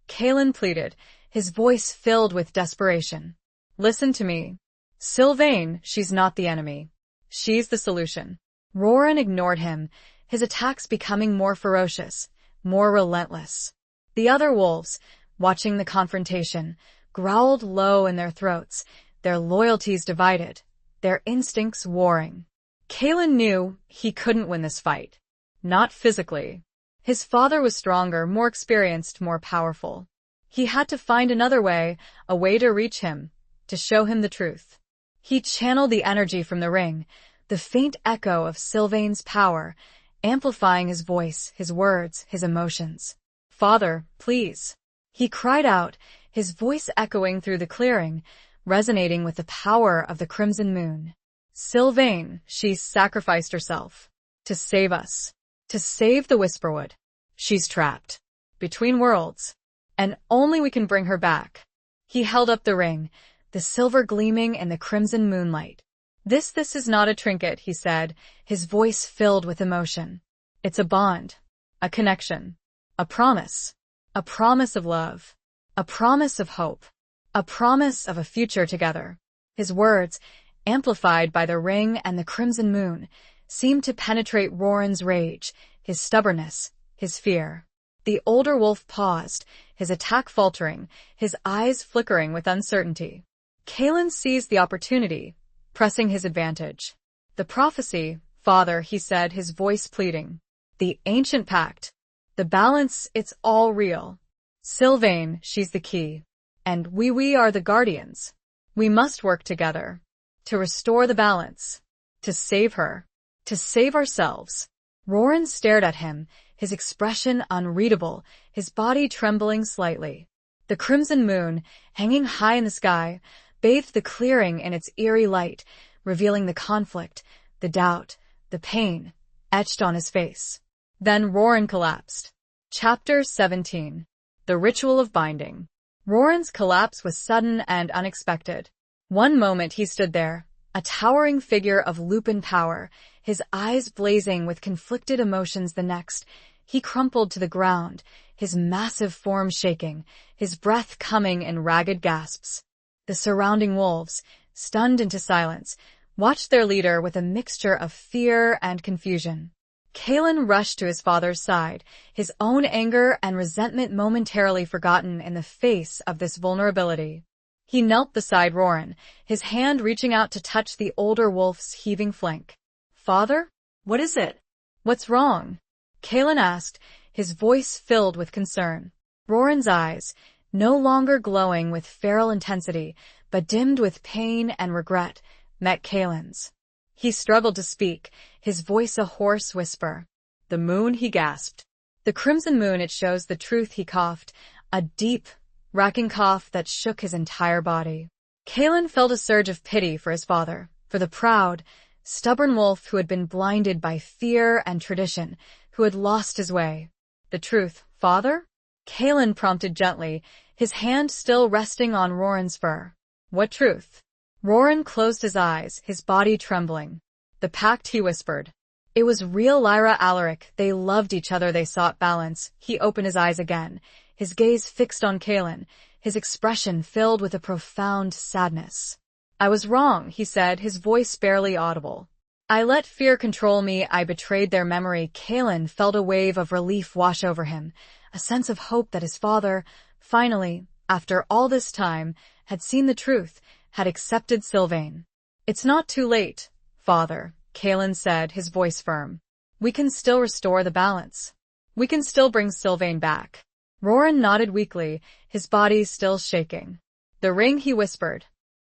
Kaelin pleaded, his voice filled with desperation. "Listen to me. Sylvain, she's not the enemy. She's the solution." Roran ignored him, his attacks becoming more ferocious, more relentless. The other wolves, watching the confrontation, growled low in their throats, their loyalties divided, their instincts warring. Kaelin knew he couldn't win this fight. Not physically. His father was stronger, more experienced, more powerful. He had to find another way, a way to reach him, to show him the truth. He channeled the energy from the ring, the faint echo of Sylvain's power, amplifying his voice, his words, his emotions. "Father, please," he cried out, his voice echoing through the clearing, resonating with the power of the crimson moon. "Sylvain, she's sacrificed herself. To save us. To save the Whisperwood. She's trapped. Between worlds. And only we can bring her back." He held up the ring, the silver gleaming in the crimson moonlight. This is not a trinket," he said, his voice filled with emotion. "It's a bond, a connection, a promise of love, a promise of hope, a promise of a future together." His words, amplified by the ring and the crimson moon, seemed to penetrate Roran's rage, his stubbornness, his fear. The older wolf paused, his attack faltering, his eyes flickering with uncertainty. Kaelin seized the opportunity, pressing his advantage. "The prophecy, father," he said, his voice pleading. "The ancient pact. The balance, it's all real. Sylvain, she's the key. And we are the guardians. We must work together. To restore the balance. To save her. To save ourselves." Roran stared at him, his expression unreadable, his body trembling slightly. The crimson moon, hanging high in the sky, bathed the clearing in its eerie light, revealing the conflict, the doubt, the pain, etched on his face. Then Roran collapsed. Chapter 17. The Ritual of Binding. Roran's collapse was sudden and unexpected. One moment he stood there, a towering figure of lupin power, his eyes blazing with conflicted emotions. The next, he crumpled to the ground, his massive form shaking, his breath coming in ragged gasps. The surrounding wolves, stunned into silence, watched their leader with a mixture of fear and confusion. Kaelin rushed to his father's side, his own anger and resentment momentarily forgotten in the face of this vulnerability. He knelt beside Roran, his hand reaching out to touch the older wolf's heaving flank. "Father? What is it?" What's wrong?" Kaelin asked, his voice filled with concern. Roran's eyes, no longer glowing with feral intensity, but dimmed with pain and regret, met Kaelin's. He struggled to speak, his voice a hoarse whisper. "The moon," he gasped. "The crimson moon, it shows the truth," he coughed, a deep, racking cough that shook his entire body. Kaelin felt a surge of pity for his father, for the proud, stubborn wolf who had been blinded by fear and tradition, who had lost his way. "The truth, father?" Kaelin prompted gently, his hand still resting on Roran's fur. "What truth?" Roran closed his eyes, his body trembling. "The pact," he whispered. "It was real, Lyra Alaric. They loved each other, they sought balance." He opened his eyes again, his gaze fixed on Kaelin, his expression filled with a profound sadness. "I was wrong," he said, his voice barely audible. "I let fear control me, I betrayed their memory." Kaelin felt a wave of relief wash over him, a sense of hope that his father, finally, after all this time, had seen the truth, had accepted Sylvain. "It's not too late, father," Kaelin said, his voice firm. "We can still restore the balance. We can still bring Sylvain back." Roran nodded weakly, his body still shaking. "The ring," he whispered.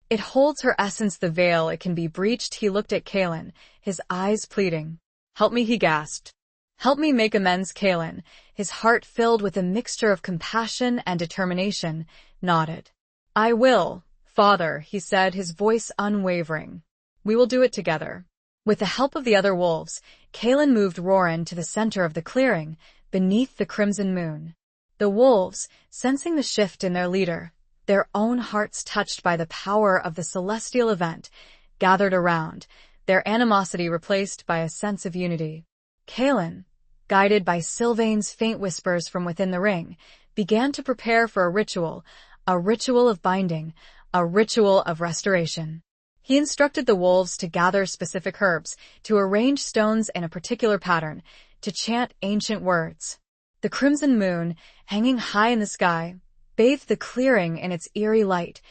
"It holds her essence, the veil, it can be breached." He looked at Kaelin, his eyes pleading. "Help me," he gasped. "Help me make amends." Kaelin, his heart filled with a mixture of compassion and determination, nodded. "I will, father," he said, his voice unwavering. "We will do it together." With the help of the other wolves, Kaelin moved Roran to the center of the clearing, beneath the crimson moon. The wolves, sensing the shift in their leader, their own hearts touched by the power of the celestial event, gathered around, their animosity replaced by a sense of unity. Kaelin, guided by Sylvain's faint whispers from within the ring, began to prepare for a ritual of binding, a ritual of restoration. He instructed the wolves to gather specific herbs, to arrange stones in a particular pattern, to chant ancient words. The crimson moon, hanging high in the sky, bathed the clearing in its eerie light,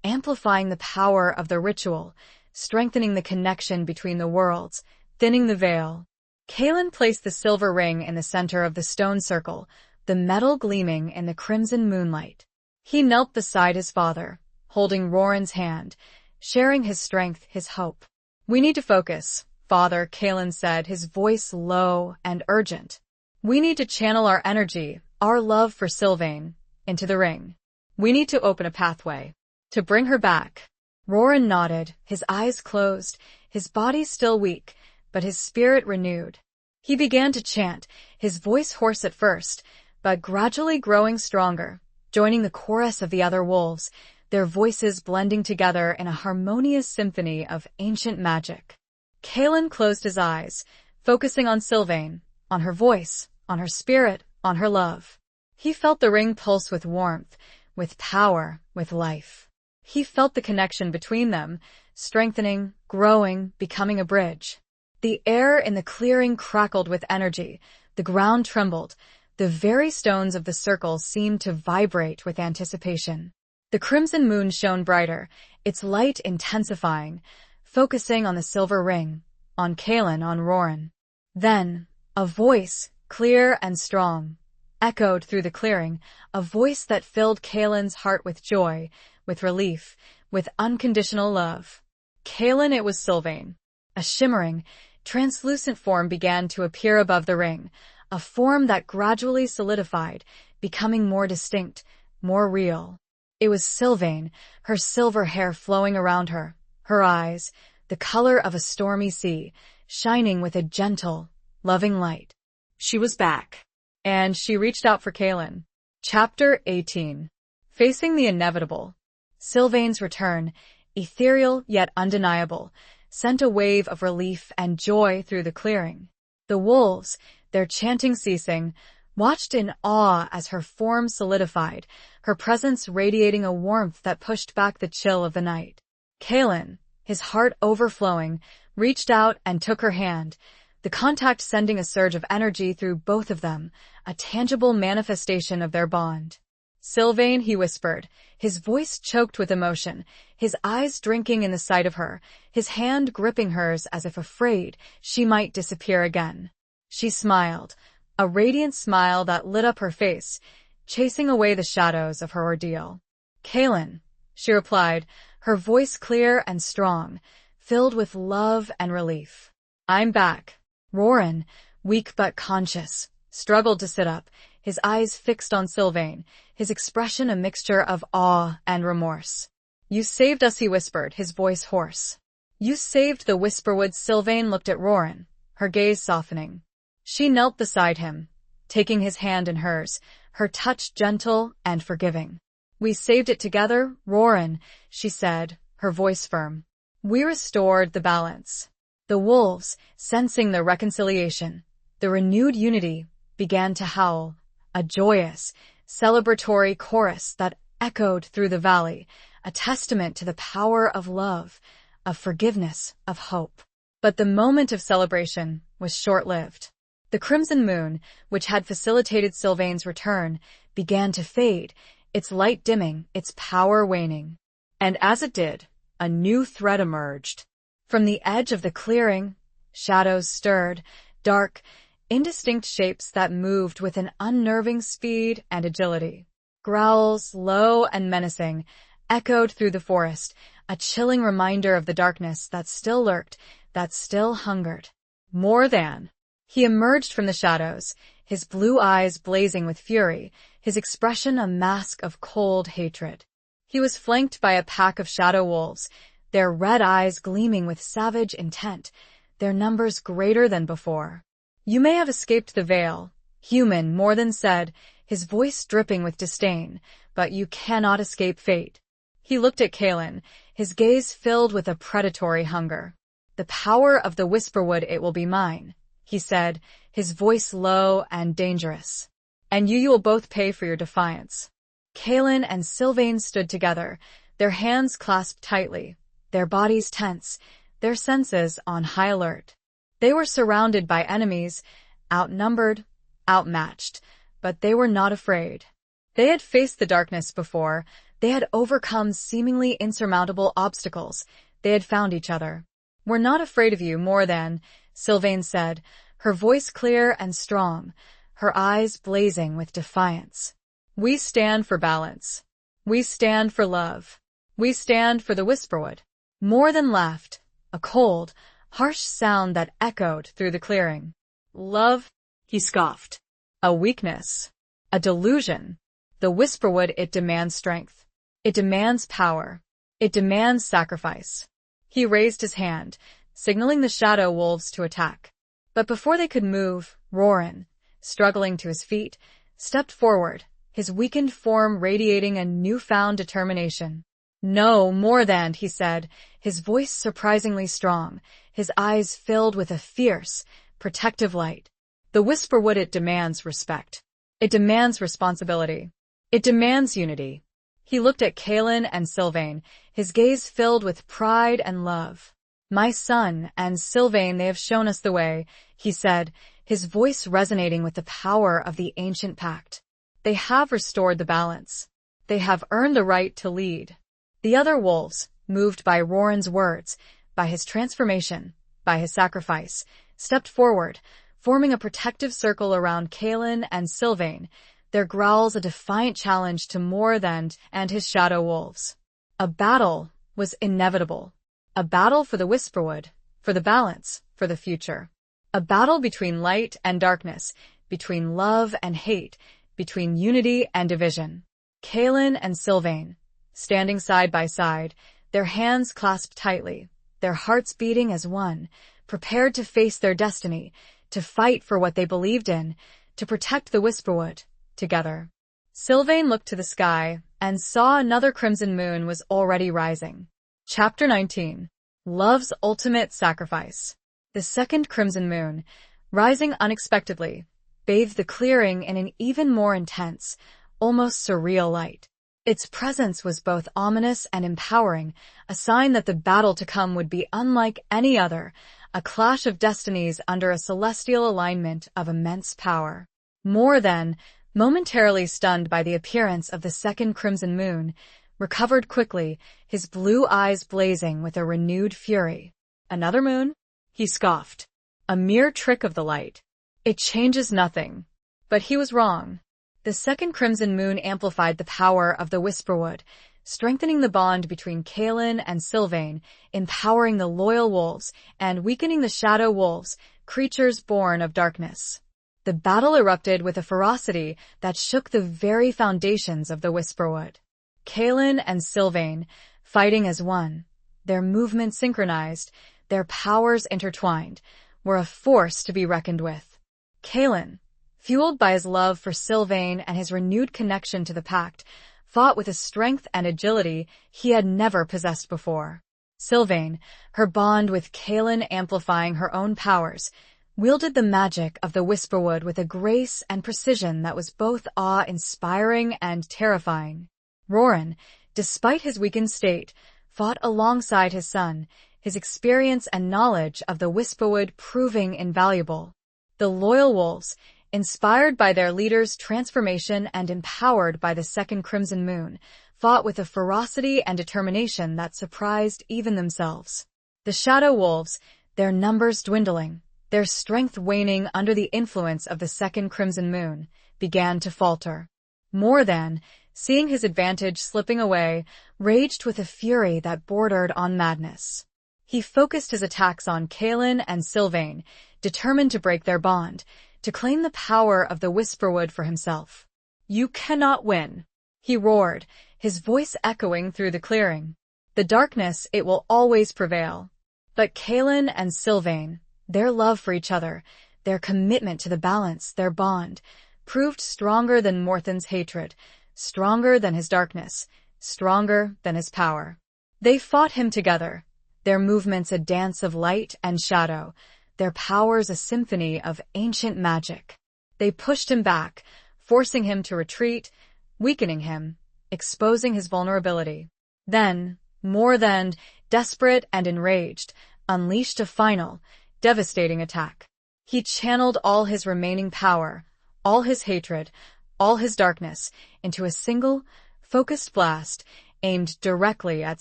amplifying the power of the ritual, strengthening the connection between the worlds, thinning the veil. Kaelin placed the silver ring in the center of the stone circle, the metal gleaming in the crimson moonlight. He knelt beside his father, holding Roran's hand, sharing his strength, his hope. "We need to focus, father," Kaelin said, his voice low and urgent. "We need to channel our energy, our love for Sylvain, into the ring. We need to open a pathway. To bring her back." Roran nodded, his eyes closed, his body still weak, but his spirit renewed. He began to chant, his voice hoarse at first, but gradually growing stronger, joining the chorus of the other wolves, their voices blending together in a harmonious symphony of ancient magic. Kaelin closed his eyes, focusing on Sylvain, on her voice, on her spirit, on her love. He felt the ring pulse with warmth, with power, with life. He felt the connection between them, strengthening, growing, becoming a bridge. The air in the clearing crackled with energy, the ground trembled, the very stones of the circle seemed to vibrate with anticipation. The crimson moon shone brighter, its light intensifying, focusing on the silver ring, on Kaelin, on Roran. Then, a voice, clear and strong, echoed through the clearing, a voice that filled Kaelin's heart with joy, with relief, with unconditional love. "Kaelin," it was Sylvain. A shimmering, translucent form began to appear above the ring, a form that gradually solidified, becoming more distinct, more real. It was Sylvain, her silver hair flowing around her, her eyes, the color of a stormy sea, shining with a gentle, loving light. She was back, and she reached out for Kaelin. Chapter 18. Facing the inevitable. Sylvain's return, ethereal yet undeniable, sent a wave of relief and joy through the clearing. The wolves, their chanting ceasing, watched in awe as her form solidified, her presence radiating a warmth that pushed back the chill of the night. Kaelin, his heart overflowing, reached out and took her hand, the contact sending a surge of energy through both of them, a tangible manifestation of their bond. "Sylvain," he whispered, his voice choked with emotion, his eyes drinking in the sight of her, his hand gripping hers as if afraid she might disappear again. She smiled, a radiant smile that lit up her face, chasing away the shadows of her ordeal. "Kaelin," she replied, her voice clear and strong, filled with love and relief. "I'm back." Roran, weak but conscious, struggled to sit up, his eyes fixed on Sylvain, his expression a mixture of awe and remorse. "You saved us," he whispered, his voice hoarse. "You saved the Whisperwoods." Sylvain looked at Roran, her gaze softening. She knelt beside him, taking his hand in hers, her touch gentle and forgiving. "We saved it together, Roran," she said, her voice firm. "We restored the balance." The wolves, sensing the reconciliation, the renewed unity, began to howl, a joyous, celebratory chorus that echoed through the valley, a testament to the power of love, of forgiveness, of hope. But the moment of celebration was short-lived. The crimson moon, which had facilitated Sylvain's return, began to fade, its light dimming, its power waning. And as it did, a new threat emerged. From the edge of the clearing, shadows stirred, dark, indistinct shapes that moved with an unnerving speed and agility. Growls, low and menacing, echoed through the forest, a chilling reminder of the darkness that still lurked, that still hungered. More than. He emerged from the shadows, his blue eyes blazing with fury, his expression a mask of cold hatred. He was flanked by a pack of shadow wolves, their red eyes gleaming with savage intent, their numbers greater than before. "You may have escaped the veil," Human more than said, his voice dripping with disdain, "but you cannot escape fate." He looked at Kaelin, his gaze filled with a predatory hunger. "The power of the Whisperwood, it will be mine," he said, his voice low and dangerous. "And you will both pay for your defiance." Kaelin and Sylvain stood together, their hands clasped tightly, their bodies tense, their senses on high alert. They were surrounded by enemies, outnumbered, outmatched, but they were not afraid. They had faced the darkness before, they had overcome seemingly insurmountable obstacles, they had found each other. "We're not afraid of you more than," Sylvain said, her voice clear and strong, her eyes blazing with defiance. "We stand for balance. We stand for love. We stand for the Whisperwood." More than laughed, a cold, harsh sound that echoed through the clearing. "Love," he scoffed. "A weakness. A delusion. The Whisperwood, it demands strength. It demands power. It demands sacrifice." He raised his hand, signaling the shadow wolves to attack. But before they could move, Roran, struggling to his feet, stepped forward, his weakened form radiating a newfound determination. "No, more than," he said, his voice surprisingly strong, his eyes filled with a fierce, protective light. "The Whisperwood, it demands respect. It demands responsibility. It demands unity." He looked at Kaelin and Sylvain, his gaze filled with pride and love. "My son and Sylvain, they have shown us the way," he said, his voice resonating with the power of the ancient pact. "They have restored the balance. They have earned the right to lead." The other wolves, moved by Roran's words, by his transformation, by his sacrifice, stepped forward, forming a protective circle around Kaelin and Sylvain, their growls a defiant challenge to More Than and his shadow wolves. A battle was inevitable. A battle for the Whisperwood, for the balance, for the future. A battle between light and darkness, between love and hate, between unity and division. Kaelin and Sylvain, standing side by side, their hands clasped tightly, their hearts beating as one, prepared to face their destiny, to fight for what they believed in, to protect the Whisperwood, together. Sylvain looked to the sky and saw another crimson moon was already rising. Chapter 19. Love's Ultimate Sacrifice. The second crimson moon, rising unexpectedly, bathed the clearing in an even more intense, almost surreal light. Its presence was both ominous and empowering, a sign that the battle to come would be unlike any other, a clash of destinies under a celestial alignment of immense power. More Than, momentarily stunned by the appearance of the second crimson moon, recovered quickly, his blue eyes blazing with a renewed fury. "Another moon?" he scoffed. "A mere trick of the light. It changes nothing." But he was wrong. The second crimson moon amplified the power of the Whisperwood, strengthening the bond between Kaelin and Sylvain, empowering the loyal wolves, and weakening the shadow wolves, creatures born of darkness. The battle erupted with a ferocity that shook the very foundations of the Whisperwood. Kaelin and Sylvain, fighting as one, their movements synchronized, their powers intertwined, were a force to be reckoned with. Kaelin, fueled by his love for Sylvain and his renewed connection to the pact, fought with a strength and agility he had never possessed before. Sylvain, her bond with Kaelin amplifying her own powers, wielded the magic of the Whisperwood with a grace and precision that was both awe-inspiring and terrifying. Roran, despite his weakened state, fought alongside his son, his experience and knowledge of the Whisperwood proving invaluable. The loyal wolves, inspired by their leader's transformation and empowered by the second Crimson Moon, fought with a ferocity and determination that surprised even themselves. The Shadow Wolves, their numbers dwindling, their strength waning under the influence of the second Crimson Moon, began to falter. Morthan, seeing his advantage slipping away, raged with a fury that bordered on madness. He focused his attacks on Kaelin and Sylvain, determined to break their bond, to claim the power of the Whisperwood for himself. "You cannot win," he roared, his voice echoing through the clearing. "The darkness, it will always prevail." But Kaelin and Sylvain, their love for each other, their commitment to the balance, their bond, proved stronger than Morthan's hatred, stronger than his darkness, stronger than his power. They fought him together, their movements a dance of light and shadow, their powers a symphony of ancient magic. They pushed him back, forcing him to retreat, weakening him, exposing his vulnerability. Then, Morthan, desperate and enraged, unleashed a final, devastating attack. He channeled all his remaining power, all his hatred, all his darkness, into a single, focused blast aimed directly at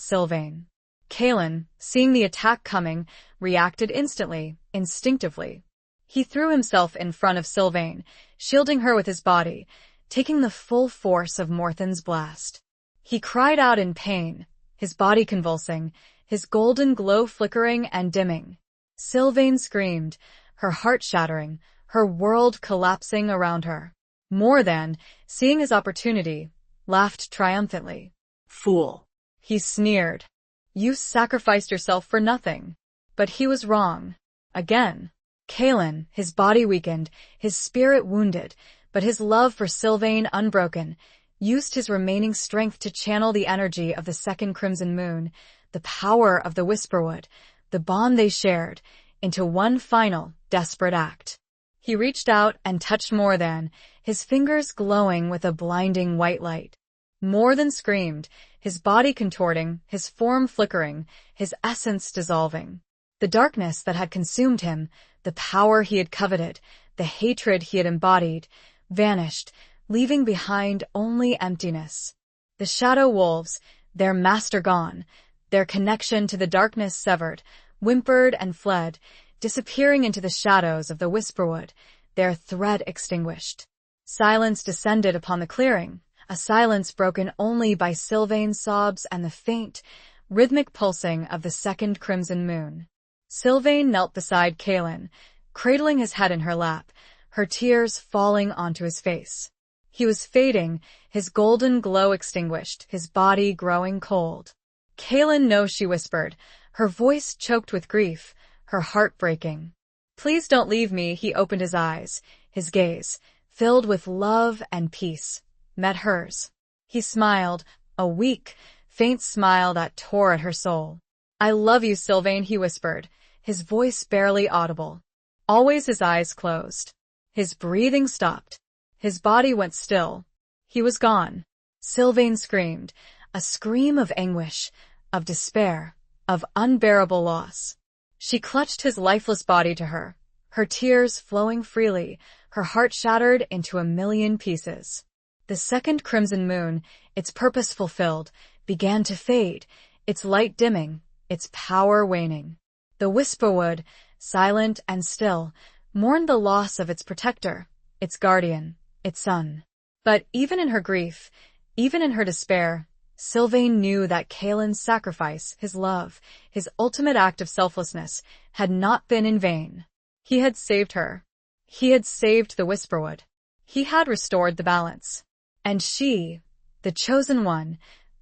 Sylvain. Kaelin, seeing the attack coming, reacted instantly, instinctively. He threw himself in front of Sylvain, shielding her with his body, taking the full force of Morthan's blast. He cried out in pain, his body convulsing, his golden glow flickering and dimming. Sylvain screamed, her heart shattering, her world collapsing around her. Morthan, seeing his opportunity, laughed triumphantly. "Fool," he sneered. "You sacrificed yourself for nothing." But he was wrong. Again. Kaelin, his body weakened, his spirit wounded, but his love for Sylvain unbroken, used his remaining strength to channel the energy of the second Crimson Moon, the power of the Whisperwood, the bond they shared, into one final, desperate act. He reached out and touched Morthan, his fingers glowing with a blinding white light. Morthan screamed, his body contorting, his form flickering, his essence dissolving. The darkness that had consumed him, the power he had coveted, the hatred he had embodied, vanished, leaving behind only emptiness. The Shadow Wolves, their master gone, their connection to the darkness severed, whimpered and fled, disappearing into the shadows of the Whisperwood, their thread extinguished. Silence descended upon the clearing, a silence broken only by Sylvain's sobs and the faint, rhythmic pulsing of the second Crimson Moon. Sylvain knelt beside Kaelin, cradling his head in her lap, her tears falling onto his face. He was fading, his golden glow extinguished, his body growing cold. "Kaelin, no," she whispered, her voice choked with grief, her heart breaking. "Please don't leave me." He opened his eyes, his gaze, filled with love and peace, met hers. He smiled, a weak, faint smile that tore at her soul. "I love you, Sylvain," he whispered, his voice barely audible. Always his eyes closed. His breathing stopped. His body went still. He was gone. Sylvain screamed, a scream of anguish, of despair, of unbearable loss. She clutched his lifeless body to her, her tears flowing freely, her heart shattered into a million pieces. The second Crimson Moon, its purpose fulfilled, began to fade, its light dimming, its power waning. The Whisperwood, silent and still, mourned the loss of its protector, its guardian, its son. But even in her grief, even in her despair, Sylvain knew that Kaelin's sacrifice, his love, his ultimate act of selflessness, had not been in vain. He had saved her. He had saved the Whisperwood. He had restored the balance. And she, the chosen one,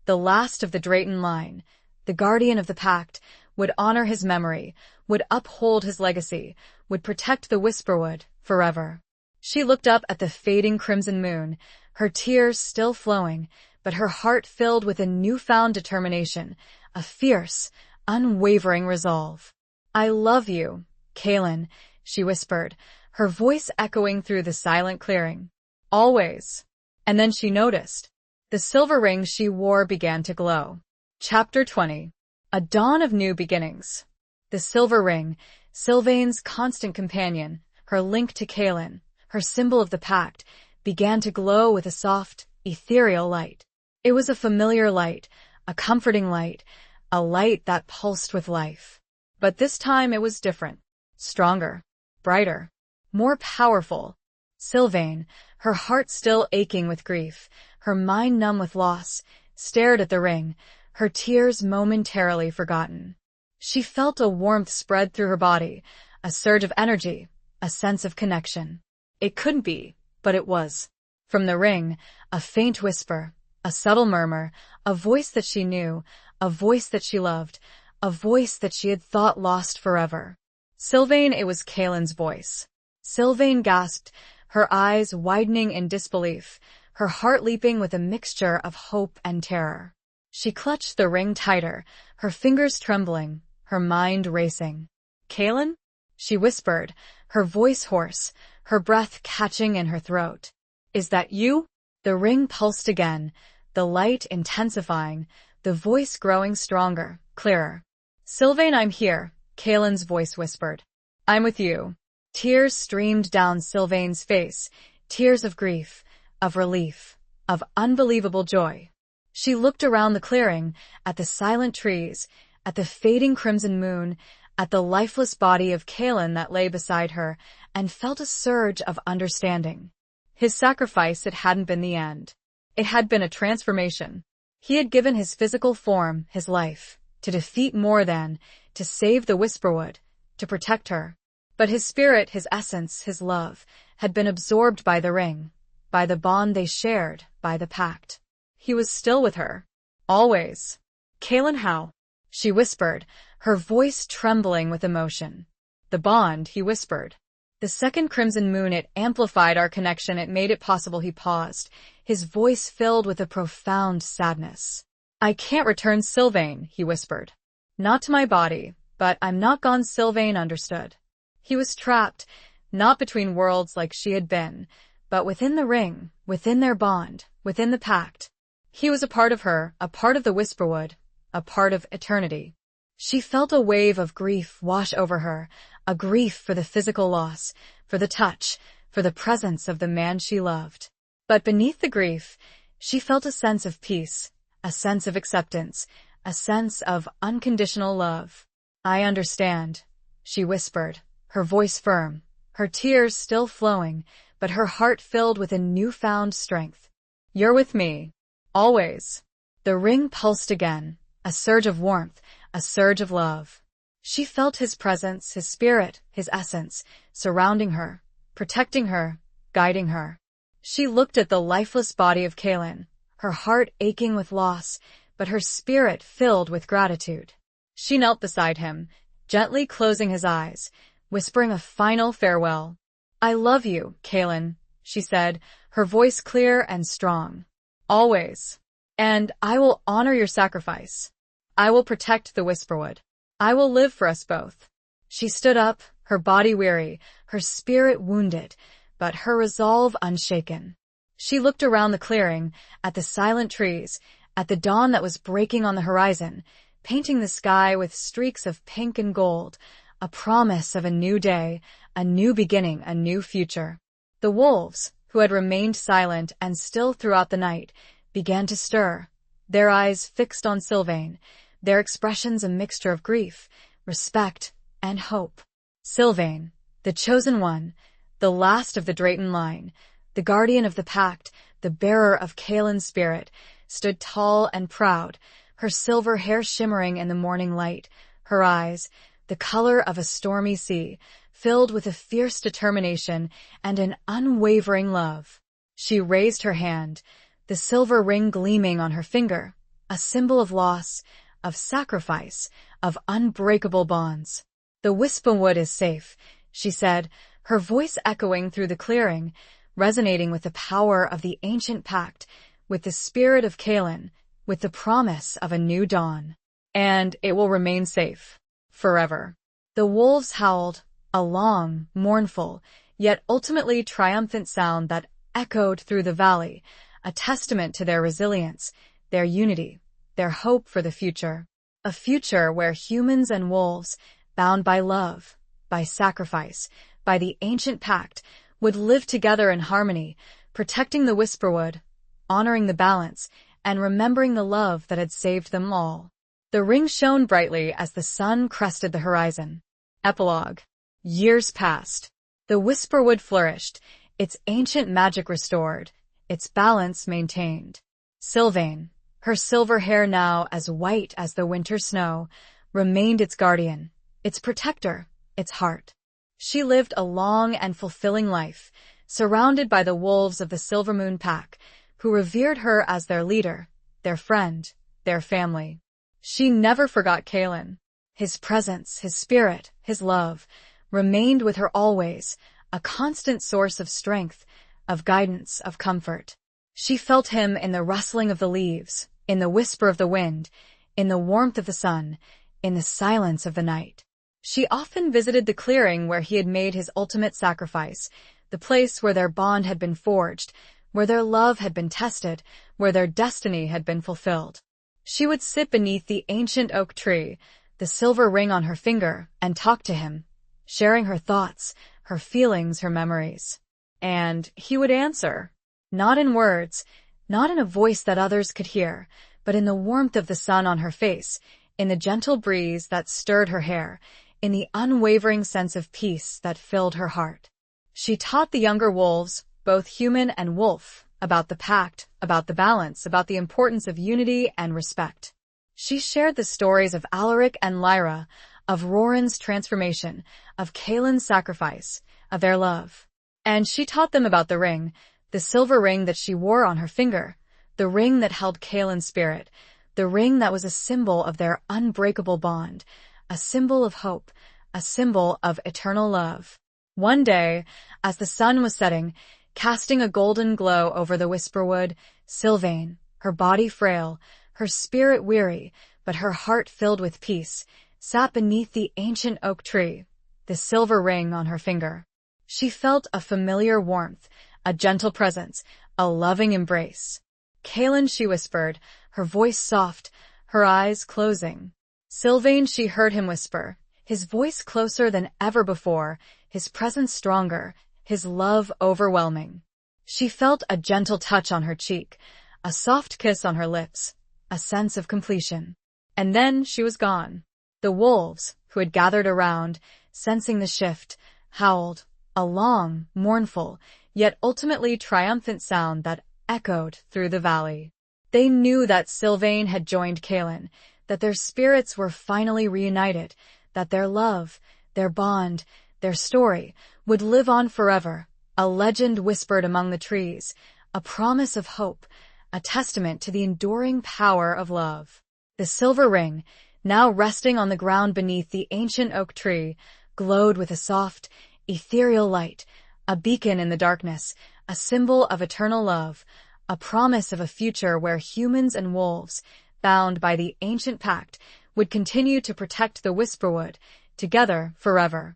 the last of the Drayton line, the guardian of the pact, would honor his memory, would uphold his legacy, would protect the Whisperwood forever. She looked up at the fading Crimson Moon, her tears still flowing, but her heart filled with a newfound determination, a fierce, unwavering resolve. "I love you, Kaelin," she whispered, her voice echoing through the silent clearing. Always. And then she noticed. The silver ring she wore began to glow. Chapter 20. A dawn of new beginnings. The silver ring, Sylvain's constant companion, her link to Kaelin, her symbol of the pact, began to glow with a soft, ethereal light. It was a familiar light, a comforting light, a light that pulsed with life. But this time it was different. Stronger, brighter, more powerful. Sylvain, her heart still aching with grief, her mind numb with loss, stared at the ring, her tears momentarily forgotten. She felt a warmth spread through her body, a surge of energy, a sense of connection. It couldn't be, but it was. From the ring, a faint whisper, a subtle murmur, a voice that she knew, a voice that she loved, a voice that she had thought lost forever. Sylvain, it was Kaelin's voice. Sylvain gasped, her eyes widening in disbelief, her heart leaping with a mixture of hope and terror. She clutched the ring tighter, her fingers trembling, her mind racing. "Kaelin?" she whispered, her voice hoarse, her breath catching in her throat. "Is that you?" The ring pulsed again, the light intensifying, the voice growing stronger, clearer. "Sylvain, I'm here," Kaelin's voice whispered. "I'm with you." Tears streamed down Sylvain's face, tears of grief, of relief, of unbelievable joy. She looked around the clearing, at the silent trees, at the fading crimson moon, at the lifeless body of Kaelin that lay beside her, and felt a surge of understanding. His sacrifice, it hadn't been the end. It had been a transformation. He had given his physical form, his life, to defeat more than, to save the Whisperwood, to protect her. But his spirit, his essence, his love, had been absorbed by the ring, by the bond they shared, by the pact. He was still with her. Always. "Kaelin, how?" she whispered, her voice trembling with emotion. "The bond," he whispered. "The second crimson moon, it amplified our connection, it made it possible." He paused, his voice filled with a profound sadness. "I can't return Sylvain," he whispered. "Not to my body, but I'm not gone." Sylvain understood. He was trapped, not between worlds like she had been, but within the ring, within their bond, within the pact. He was a part of her, a part of the Whisperwood, a part of eternity. She felt a wave of grief wash over her, a grief for the physical loss, for the touch, for the presence of the man she loved. But beneath the grief, she felt a sense of peace, a sense of acceptance, a sense of unconditional love. "I understand," she whispered, her voice firm, her tears still flowing, but her heart filled with a newfound strength. "You're with me. Always." The ring pulsed again, a surge of warmth, a surge of love. She felt his presence, his spirit, his essence, surrounding her, protecting her, guiding her. She looked at the lifeless body of Kaelin, her heart aching with loss, but her spirit filled with gratitude. She knelt beside him, gently closing his eyes, whispering a final farewell. "I love you, Kaelin," she said, her voice clear and strong. "Always. And I will honor your sacrifice. I will protect the Whisperwood. I will live for us both." She stood up, her body weary, her spirit wounded, but her resolve unshaken. She looked around the clearing, at the silent trees, at the dawn that was breaking on the horizon, painting the sky with streaks of pink and gold, a promise of a new day, a new beginning, a new future. The wolves, who had remained silent and still throughout the night, began to stir, their eyes fixed on Sylvain, their expressions a mixture of grief, respect, and hope. Sylvain, the chosen one, the last of the Drayton line, the guardian of the pact, the bearer of Kaelin's spirit, stood tall and proud, her silver hair shimmering in the morning light, her eyes, the color of a stormy sea, filled with a fierce determination and an unwavering love. She raised her hand, the silver ring gleaming on her finger, a symbol of loss, of sacrifice, of unbreakable bonds. "The Whisperwood is safe," she said, her voice echoing through the clearing, resonating with the power of the ancient pact, with the spirit of Kaelin, with the promise of a new dawn. "And it will remain safe. Forever." The wolves howled, a long, mournful, yet ultimately triumphant sound that echoed through the valley, a testament to their resilience, their unity, their hope for the future. A future where humans and wolves, bound by love, by sacrifice, by the ancient pact, would live together in harmony, protecting the Whisperwood, honoring the balance, and remembering the love that had saved them all. The ring shone brightly as the sun crested the horizon. Epilogue. Years passed. The Whisperwood flourished, its ancient magic restored, its balance maintained. Sylvain, her silver hair now as white as the winter snow, remained its guardian, its protector, its heart. She lived a long and fulfilling life, surrounded by the wolves of the Silvermoon Pack, who revered her as their leader, their friend, their family. She never forgot Kalen. His presence, his spirit, his love, remained with her always, a constant source of strength, of guidance, of comfort. She felt him in the rustling of the leaves, in the whisper of the wind, in the warmth of the sun, in the silence of the night. She often visited the clearing where he had made his ultimate sacrifice, the place where their bond had been forged, where their love had been tested, where their destiny had been fulfilled. She would sit beneath the ancient oak tree, the silver ring on her finger, and talk to him, sharing her thoughts, her feelings, her memories. And he would answer, not in words, not in a voice that others could hear, but in the warmth of the sun on her face, in the gentle breeze that stirred her hair, in the unwavering sense of peace that filled her heart. She taught the younger wolves, both human and wolf, about the pact, about the balance, about the importance of unity and respect. She shared the stories of Alaric and Lyra, of Roran's transformation, of Kalen's sacrifice, of their love. And she taught them about the ring, the silver ring that she wore on her finger, the ring that held Kalen's spirit, the ring that was a symbol of their unbreakable bond, a symbol of hope, a symbol of eternal love. One day, as the sun was setting, casting a golden glow over the Whisperwood, Sylvain, her body frail, her spirit weary, but her heart filled with peace, sat beneath the ancient oak tree, the silver ring on her finger. She felt a familiar warmth, a gentle presence, a loving embrace. Kalen, she whispered, her voice soft, her eyes closing. Sylvain, she heard him whisper, his voice closer than ever before, his presence stronger, his love overwhelming. She felt a gentle touch on her cheek, a soft kiss on her lips, a sense of completion. And then she was gone. The wolves, who had gathered around, sensing the shift, howled, a long, mournful, yet ultimately triumphant sound that echoed through the valley. They knew that Sylvain had joined Kalen, that their spirits were finally reunited, that their love, their bond, their story would live on forever, a legend whispered among the trees, a promise of hope, a testament to the enduring power of love. The silver ring, now resting on the ground beneath the ancient oak tree, glowed with a soft, ethereal light, a beacon in the darkness, a symbol of eternal love, a promise of a future where humans and wolves, bound by the ancient pact, would continue to protect the Whisperwood, together forever.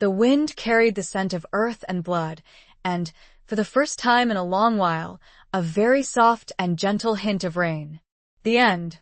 The wind carried the scent of earth and blood, and, for the first time in a long while, a very soft and gentle hint of rain. The end.